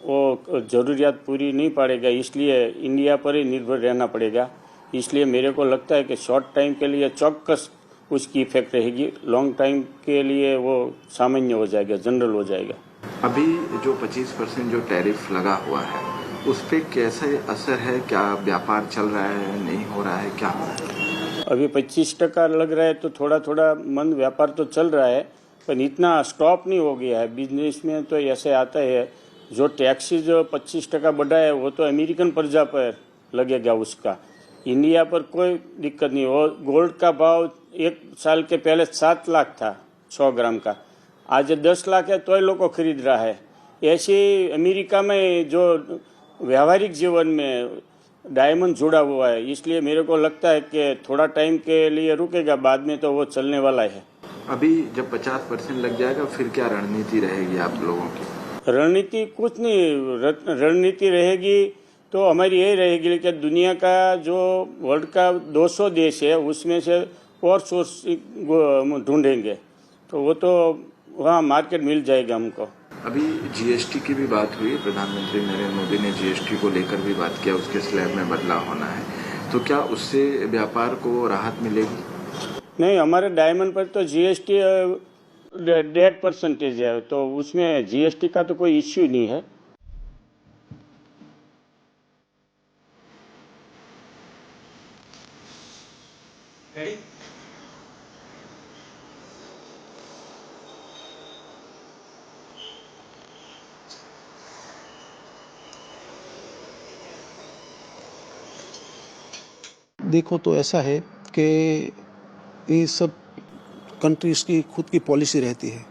वो ज़रूरियात पूरी नहीं पड़ेगा, इसलिए इंडिया पर ही निर्भर रहना पड़ेगा। इसलिए मेरे को लगता है कि शॉर्ट टाइम के लिए चौक्कस उसकी इफेक्ट रहेगी, लॉन्ग टाइम के लिए वो सामान्य हो जाएगा, जनरल हो जाएगा। अभी जो 25% जो टैरिफ लगा हुआ है उस पे कैसे असर है? क्या व्यापार चल रहा है, नहीं हो रहा है, क्या हो रहा है? अभी 25% लग रहा है तो थोड़ा थोड़ा मंद व्यापार तो चल रहा है, पर इतना स्टॉप नहीं हो गया है। बिजनेस में तो ऐसे आता है, जो टैक्सी जो 25% बढ़ा है वो तो अमेरिकन प्रजा पर लगेगा, उसका इंडिया पर कोई दिक्कत नहीं हो। गोल्ड का भाव एक साल के पहले 7 लाख था 100 ग्राम का, आज 10 लाख है तो लोगों को खरीद रहा है। ऐसे अमेरिका में जो व्यावहारिक जीवन में डायमंड जुड़ा हुआ है, इसलिए मेरे को लगता है कि थोड़ा टाइम के लिए रुकेगा, बाद में तो वो चलने वाला है। अभी जब 50% लग जाएगा फिर क्या रणनीति रहेगी आप लोगों की? रणनीति कुछ नहीं, रणनीति रहेगी तो हमारी यही रहेगी कि दुनिया का जो वर्ल्ड का 200 देश है उसमें से और सोर्स ढूंढेंगे, तो वो तो वहाँ मार्केट मिल जाएगा हमको। अभी जीएसटी की भी बात हुई, प्रधानमंत्री नरेंद्र मोदी ने जीएसटी को लेकर भी बात किया, उसके स्लैब में बदलाव होना है, तो क्या उससे व्यापार को राहत मिलेगी? नहीं, हमारे डायमंड पर तो जीएसटी 1.5% है, तो उसमें जीएसटी का तो कोई इश्यू नहीं है। देखो तो ऐसा है कि ये सब कंट्रीज़ की खुद की पॉलिसी रहती है,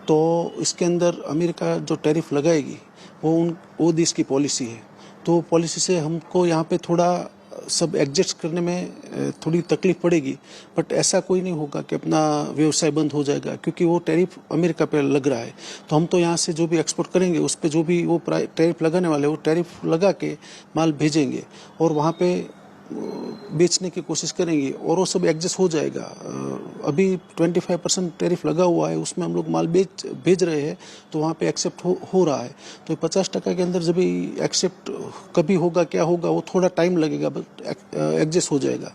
तो इसके अंदर अमेरिका जो टैरिफ लगाएगी वो देश की पॉलिसी है, तो पॉलिसी से हमको यहाँ पे थोड़ा सब एडजस्ट करने में थोड़ी तकलीफ पड़ेगी, बट ऐसा कोई नहीं होगा कि अपना व्यवसाय बंद हो जाएगा, क्योंकि वो टैरिफ अमेरिका पे लग रहा है। तो हम तो यहाँ से जो भी एक्सपोर्ट करेंगे उस पे जो भी वो टैरिफ लगाने वाले वो टैरिफ लगा के माल भेजेंगे और वहाँ पे बेचने की कोशिश करेंगे और वो सब एडजस्ट हो जाएगा। अभी 25% टैरिफ लगा हुआ है, उसमें हम लोग माल भेज रहे हैं, तो वहाँ पे एक्सेप्ट हो रहा है। तो 50% के अंदर जब एक्सेप्ट कभी होगा, क्या होगा, वो थोड़ा टाइम लगेगा, बट एडजस्ट हो जाएगा।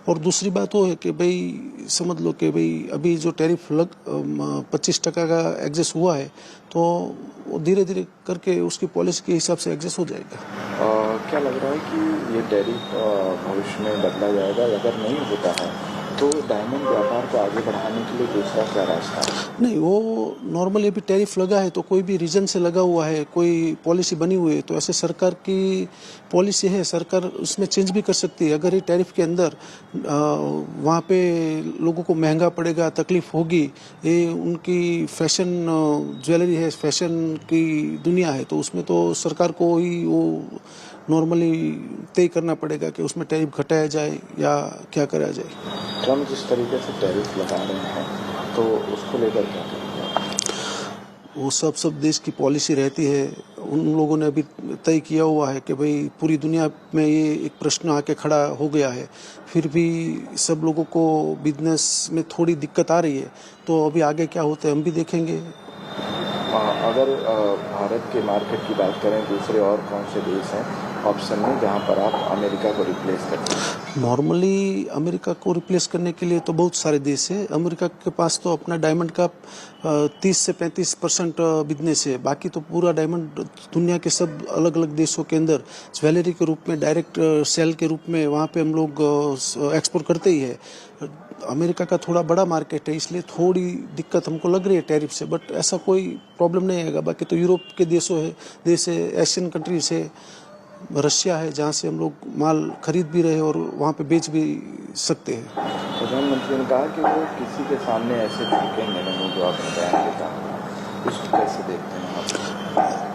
और दूसरी बात वो है कि भाई समझ लो कि भाई अभी जो टैरिफ 25% का एडजस्ट हुआ है, तो वो धीरे धीरे करके उसकी पॉलिसी के हिसाब से एडजस्ट हो जाएगा। क्या लग रहा है कि ये टैरिफ भविष्य में बदला जाएगा? अगर नहीं होता है तो डायमंड व्यापार को आगे बढ़ाने के लिए दूसरा क्या रास्ता है? नहीं, वो नॉर्मली अभी टैरिफ लगा है तो कोई भी रीजन से लगा हुआ है, कोई पॉलिसी बनी हुई है, तो ऐसे सरकार की पॉलिसी है, सरकार उसमें चेंज भी कर सकती है। अगर ये टैरिफ के अंदर वहाँ पे लोगों को महंगा पड़ेगा, तकलीफ होगी, ये उनकी फैशन ज्वेलरी है, फैशन की दुनिया है, तो उसमें तो सरकार को ही वो नॉर्मली तय करना पड़ेगा कि उसमें टैरिफ घटाया जाए या क्या करा जाए। ट्रम्प जिस तरीके से टैरिफ लगा रहे हैं तो उसको लेकर क्या करेंगे? वो सब देश की पॉलिसी रहती है। उन लोगों ने अभी तय किया हुआ है कि भाई पूरी दुनिया में ये एक प्रश्न आके खड़ा हो गया है, फिर भी सब लोगों को बिजनेस में थोड़ी दिक्कत आ रही है, तो अभी आगे क्या होता है हम भी देखेंगे। अगर भारत के मार्केट की बात करें, दूसरे और कौन से देश हैं ऑप्शन में जहां पर आप अमेरिका को रिप्लेस करते हैं? नॉर्मली अमेरिका को रिप्लेस करने के लिए तो बहुत सारे देश है। अमेरिका के पास तो अपना डायमंड का 30 से 35% बिजनेस है, बाकी तो पूरा डायमंड दुनिया के सब अलग अलग देशों के अंदर ज्वेलरी के रूप में, डायरेक्ट सेल के रूप में वहाँ पे हम लोग एक्सपोर्ट करते ही है। अमेरिका का थोड़ा बड़ा मार्केट है, इसलिए थोड़ी दिक्कत हमको लग रही है टैरिफ से, बट ऐसा कोई प्रॉब्लम नहीं आएगा। बाकी तो यूरोप के देश है, एशियन कंट्रीज है, रशिया है, जहाँ से हम लोग माल खरीद भी रहे और वहाँ पे बेच भी सकते हैं। प्रधानमंत्री ने कहा कि वो किसी के सामने ऐसे झुकेंगे नहीं जो आपने बयान दिया, उसको कैसे देखते हैं आप?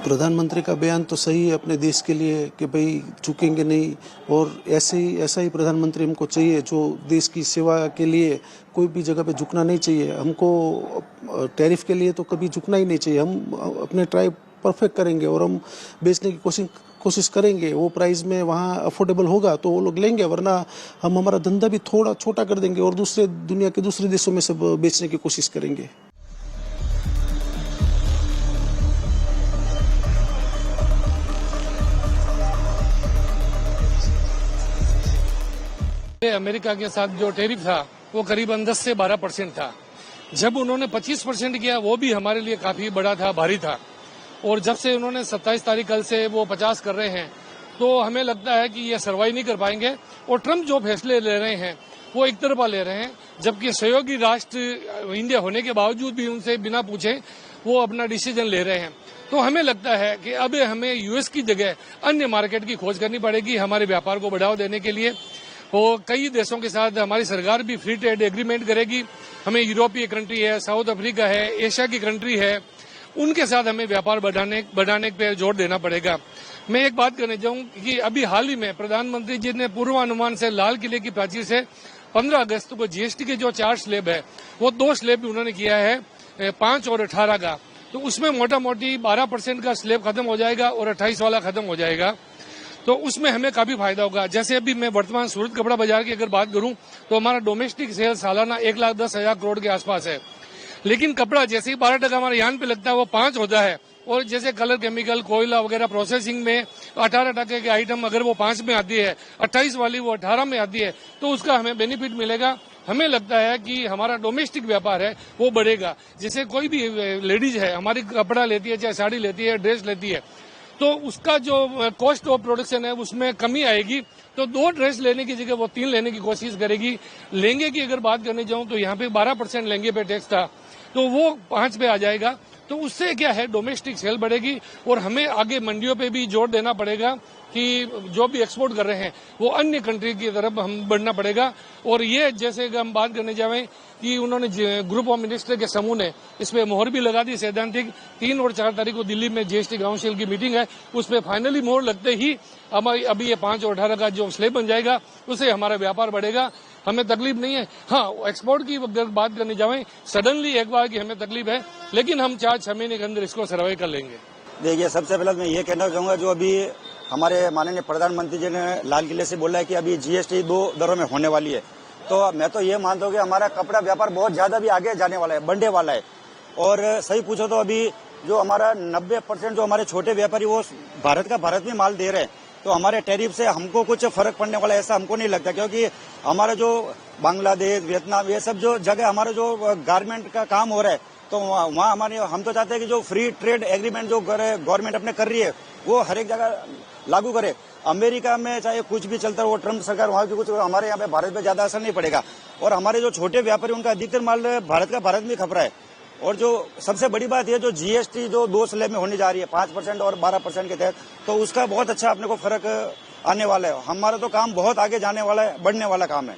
प्रधानमंत्री का बयान तो सही है अपने देश के लिए कि भाई झुकेंगे नहीं, और ऐसा ही प्रधानमंत्री हमको चाहिए जो देश की सेवा के लिए कोई भी जगह पे झुकना नहीं चाहिए। हमको टैरिफ के लिए तो कभी झुकना ही नहीं चाहिए। हम अपने ट्राई परफेक्ट करेंगे और हम बेचने की कोशिश करेंगे। वो प्राइस में वहाँ अफोर्डेबल होगा तो वो लोग लेंगे, वरना हम हमारा धंधा भी थोड़ा छोटा कर देंगे और दुनिया के दूसरे देशों में सब बेचने की कोशिश करेंगे। अमेरिका के साथ जो टैरिफ था वो करीबन 10 से 12% था, जब उन्होंने 25% किया वो भी हमारे लिए काफी बड़ा था, भारी था। और जब से उन्होंने 27 तारीख कल से वो 50 कर रहे हैं, तो हमें लगता है कि ये सर्वाइव नहीं कर पाएंगे। और ट्रंप जो फैसले ले रहे हैं वो एक तरफा ले रहे हैं, जबकि सहयोगी राष्ट्र इंडिया होने के बावजूद भी उनसे बिना पूछे वो अपना डिसीजन ले रहे हैं। तो हमें लगता है कि अब हमें यूएस की जगह अन्य मार्केट की खोज करनी पड़ेगी हमारे व्यापार को बढ़ावा देने के लिए। और कई देशों के साथ हमारी सरकार भी फ्री ट्रेड एग्रीमेंट करेगी। हमें यूरोपीय कंट्री है, साउथ अफ्रीका है, एशिया की कंट्री है, उनके साथ हमें व्यापार बढ़ाने पे जोर देना पड़ेगा। मैं एक बात कहना चाहूँ कि अभी हाल ही में प्रधानमंत्री जी ने पूर्वानुमान से लाल किले की प्राचीर से 15 अगस्त को जीएसटी के जो 4 स्लैब है वो 2 स्लैब भी उन्होंने किया है, 5 और 18 का। तो उसमें मोटा मोटी 12% का स्लैब खत्म हो जाएगा और 28 वाला खत्म हो जाएगा। तो उसमें हमें काफी फायदा होगा। जैसे अभी मैं वर्तमान सूरत कपड़ा बाजार की अगर बात करूं तो हमारा डोमेस्टिक सेल्स सालाना 1,10,000 करोड़ के आसपास है, लेकिन कपड़ा जैसे ही 12% हमारे यहाँ पे लगता है वो 5 होता है। और जैसे कलर केमिकल, कोयला वगैरह प्रोसेसिंग में 18% के आइटम अगर वो 5 में आती है, 28 वाली वो 18 में आती है, तो उसका हमें बेनिफिट मिलेगा। हमें लगता है कि हमारा डोमेस्टिक व्यापार है वो बढ़ेगा। जैसे कोई भी लेडीज है हमारी कपड़ा लेती है, चाहे साड़ी लेती है, ड्रेस लेती है, तो उसका जो कॉस्ट ऑफ प्रोडक्शन है उसमें कमी आएगी। तो 2 ड्रेस लेने की जगह वो 3 लेने की कोशिश करेगी। लहंगे की अगर बात करने जाऊं तो यहाँ पे 12% लहंगे पे टैक्स था, तो वो 5 पे आ जाएगा। तो उससे क्या है, डोमेस्टिक सेल बढ़ेगी। और हमें आगे मंडियों पे भी जोर देना पड़ेगा कि जो भी एक्सपोर्ट कर रहे हैं वो अन्य कंट्री की तरफ हम बढ़ना पड़ेगा। और ये जैसे हम बात करने जाएं कि उन्होंने ग्रुप ऑफ मिनिस्टर के समूह ने इस पे मोहर भी लगा दी सैद्धांतिक। 3 और 4 तारीख को दिल्ली में जीएसटी काउंसिल की मीटिंग है, उस पर फाइनली मोहर लगते ही हमारी अभी ये 5 और 18 का जो स्लैब बन जाएगा उससे हमारा व्यापार बढ़ेगा। हमें तकलीफ नहीं है। हाँ, एक्सपोर्ट की अगर बात करने जाएं सडनली एक बार की हमें तकलीफ है, लेकिन हम 4-6 महीने के अंदर इसको सर्वाइव कर लेंगे। देखिए, सबसे पहले मैं ये कहना चाहूंगा, जो अभी हमारे माननीय प्रधानमंत्री जी ने लाल किले से बोला है कि अभी जीएसटी 2 दरों में होने वाली है, तो मैं तो ये मानता हूँ कि हमारा कपड़ा व्यापार बहुत ज्यादा भी आगे जाने वाला है, बढ़ने वाला है। और सही पूछो तो अभी जो हमारा 90% जो हमारे छोटे व्यापारी वो भारत में माल दे रहे हैं, तो हमारे टैरिफ से हमको कुछ फर्क पड़ने वाला ऐसा हमको नहीं लगता, क्योंकि हमारा जो बांग्लादेश, वियतनाम, ये सब जो जगह हमारा जो गारमेंट का काम हो रहा है, तो वहाँ हमारे हम तो चाहते हैं कि जो फ्री ट्रेड एग्रीमेंट जो गवर्नमेंट अपने कर रही है वो हर एक जगह लागू करे। अमेरिका में चाहे कुछ भी चलता है, वो ट्रम्प सरकार वहाँ की कुछ, हमारे यहाँ पे भारत पे ज्यादा असर नहीं पड़ेगा। और हमारे जो छोटे व्यापारी उनका अधिकतर माल भारत में खप रहा है। और जो सबसे बड़ी बात ये जो जीएसटी जो 2 स्लैब में होने जा रही है 5% और 12% के तहत, तो उसका बहुत अच्छा अपने को फर्क आने वाला है। हमारा तो काम बहुत आगे जाने वाला है, बढ़ने वाला काम है।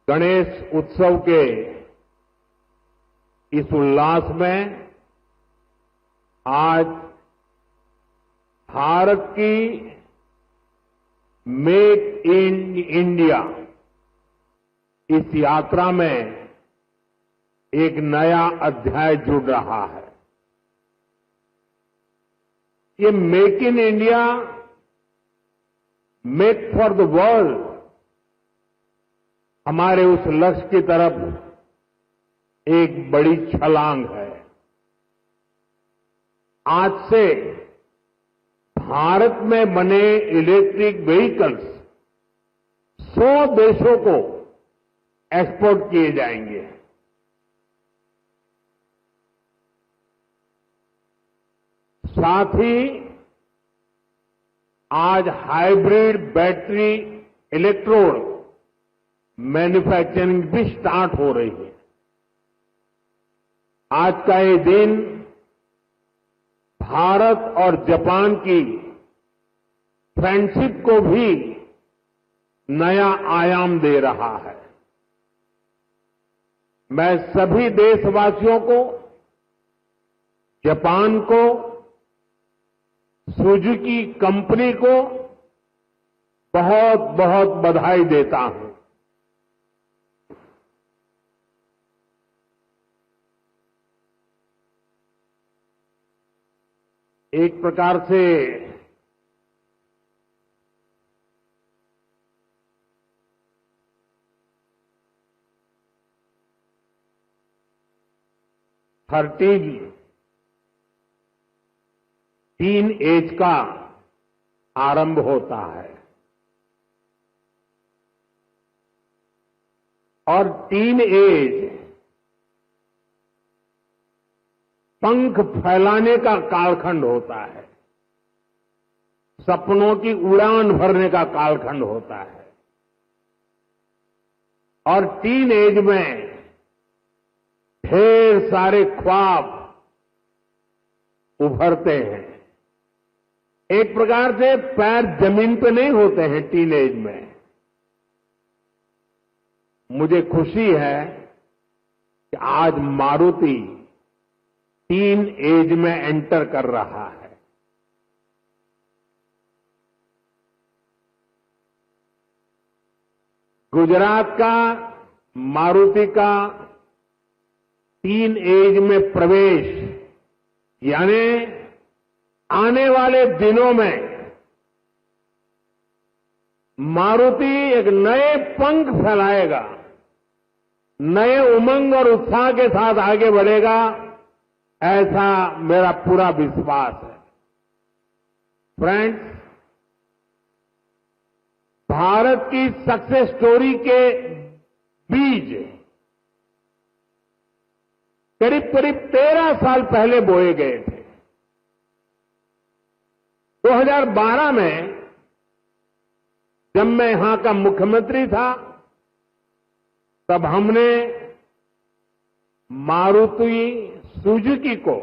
गणेश उत्सव के इस उल्लास में आज भारत की मेक इन इंडिया इस यात्रा में एक नया अध्याय जुड़ रहा है। ये make in India, make for the world, हमारे उस लक्ष्य की तरफ एक बड़ी छलांग है। आज से भारत में बने इलेक्ट्रिक व्हीकल्स 100 देशों को एक्सपोर्ट किए जाएंगे। साथ ही आज हाइब्रिड बैटरी इलेक्ट्रोड मैन्युफैक्चरिंग भी स्टार्ट हो रही है। आज का ये दिन भारत और जापान की फ्रेंडशिप को भी नया आयाम दे रहा है। मैं सभी देशवासियों को, जापान को, सुजुकी कंपनी को बहुत बहुत बधाई देता हूं। एक प्रकार से टीन एज का आरंभ होता है और टीन एज पंख फैलाने का कालखंड होता है, सपनों की उड़ान भरने का कालखंड होता है और टीन एज में ढेर सारे ख्वाब उभरते हैं। एक प्रकार से पैर जमीन पे नहीं होते हैं टीन एज में। मुझे खुशी है कि आज मारुति टीन एज में एंटर कर रहा है। गुजरात का मारुति का टीन एज में प्रवेश यानी आने वाले दिनों में मारुति एक नए पंख फैलाएगा, नए उमंग और उत्साह के साथ आगे बढ़ेगा, ऐसा मेरा पूरा विश्वास है। फ्रेंड्स, भारत की सक्सेस स्टोरी के बीज करीब करीब 13 साल पहले बोए गए थे। 2012 में जब मैं यहां का मुख्यमंत्री था, तब हमने मारुति सुजुकी को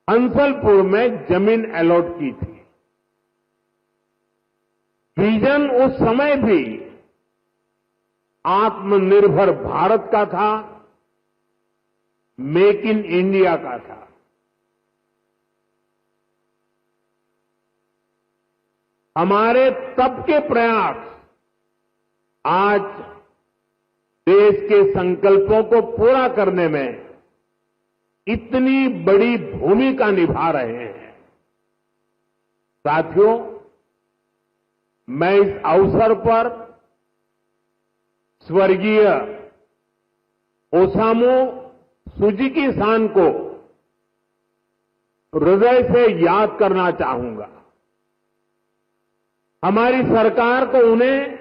हंसलपुर में जमीन अलॉट की थी। विजन उस समय भी आत्मनिर्भर भारत का था, मेक इन इंडिया का था। हमारे तब के प्रयास आज देश के संकल्पों को पूरा करने में इतनी बड़ी भूमिका निभा रहे हैं। साथियों, मैं इस अवसर पर स्वर्गीय ओसामू सुजुकी-सान को हृदय से याद करना चाहूंगा। हमारी सरकार को उन्हें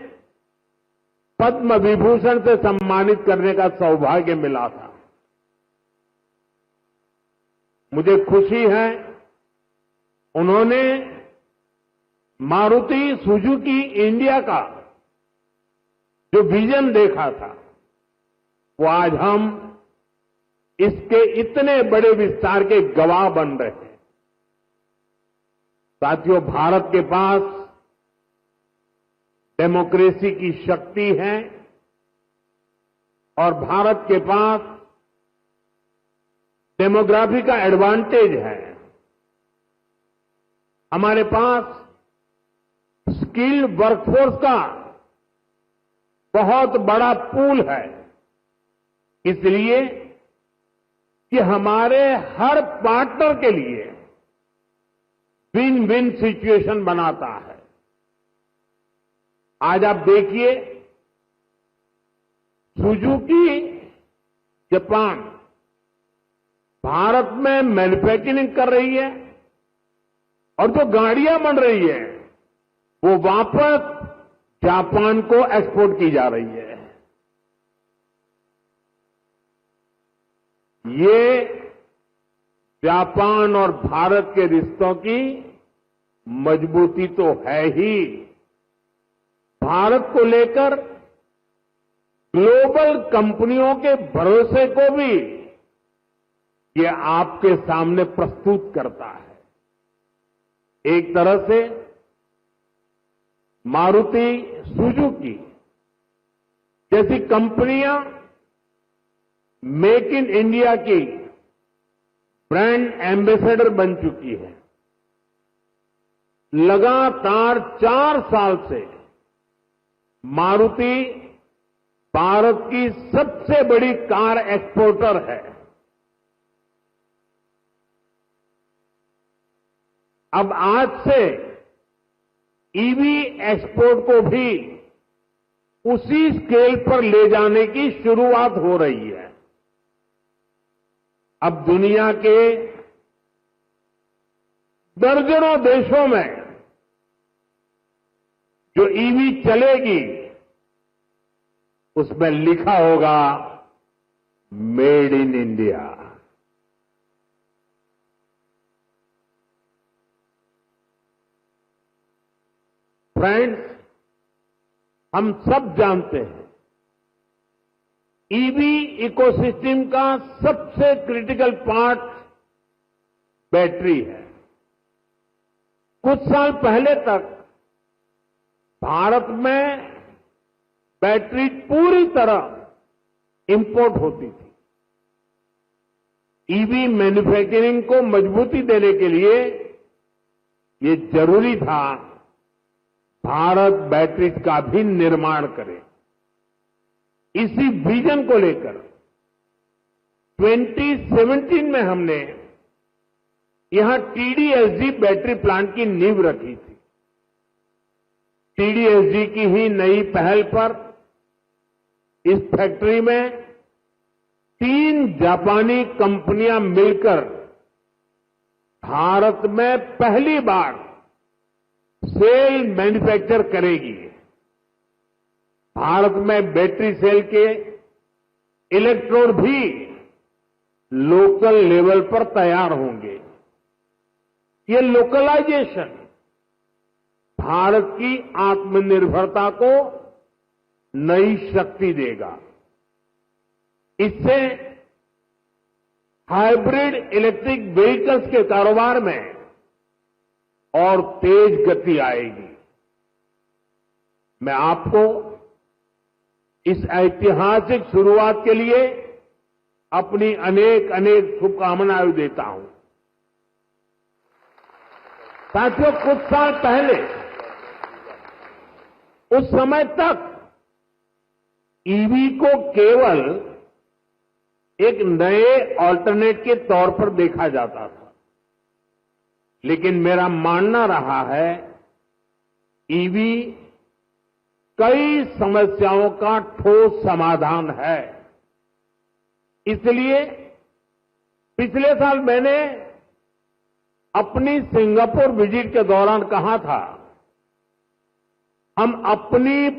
पद्म विभूषण से सम्मानित करने का सौभाग्य मिला था। मुझे खुशी है उन्होंने मारुति सुजुकी इंडिया का जो विजन देखा था, वो आज हम इसके इतने बड़े विस्तार के गवाह बन रहे हैं। साथियों, भारत के पास डेमोक्रेसी की शक्ति है और भारत के पास डेमोग्राफी का एडवांटेज है। हमारे पास स्किल्ड वर्कफोर्स का बहुत बड़ा पूल है, इसलिए कि हमारे हर पार्टनर के लिए विन विन सिचुएशन बनाता है। आज आप देखिए, सुजुकी जापान भारत में मैन्युफैक्चरिंग कर रही है और जो गाड़ियां बन रही है वो वापस जापान को एक्सपोर्ट की जा रही है। ये जापान और भारत के रिश्तों की मजबूती तो है ही, भारत को लेकर ग्लोबल कंपनियों के भरोसे को भी ये आपके सामने प्रस्तुत करता है। एक तरह से मारुति सुजुकी जैसी कंपनियां मेक इन इंडिया की ब्रांड एम्बेसडर बन चुकी है। लगातार 4 साल से मारुति भारत की सबसे बड़ी कार एक्सपोर्टर है। अब आज से ईवी एक्सपोर्ट को भी उसी स्केल पर ले जाने की शुरुआत हो रही है। अब दुनिया के दर्जनों देशों में जो ईवी चलेगी उसमें लिखा होगा मेड इन इंडिया। फ्रेंड्स, हम सब जानते हैं ईवी इकोसिस्टम का सबसे क्रिटिकल पार्ट बैटरी है। कुछ साल पहले तक भारत में बैटरी पूरी तरह इंपोर्ट होती थी। ईवी मैन्युफैक्चरिंग को मजबूती देने के लिए ये जरूरी था भारत बैटरीज का भी निर्माण करे। इसी विजन को लेकर 2017 में हमने यहां टीडीएसजी बैटरी प्लांट की नींव रखी थी। टीडीएसजी की ही नई पहल पर इस फैक्ट्री में 3 जापानी कंपनियां मिलकर भारत में पहली बार सेल मैन्युफैक्चर करेगी। भारत में बैटरी सेल के इलेक्ट्रोड भी लोकल लेवल पर तैयार होंगे। ये लोकलाइजेशन भारत की आत्मनिर्भरता को नई शक्ति देगा। इससे हाइब्रिड इलेक्ट्रिक व्हीकल्स के कारोबार में और तेज गति आएगी। मैं आपको इस ऐतिहासिक शुरुआत के लिए अपनी अनेक अनेक शुभकामनाएं देता हूं। साथियों, कुछ साल पहले उस समय तक ईवी को केवल एक नए ऑल्टरनेट के तौर पर देखा जाता था, लेकिन मेरा मानना रहा है ईवी कई समस्याओं का ठोस समाधान है। इसलिए पिछले साल मैंने अपनी सिंगापुर विजिट के दौरान कहा था, हम अपनी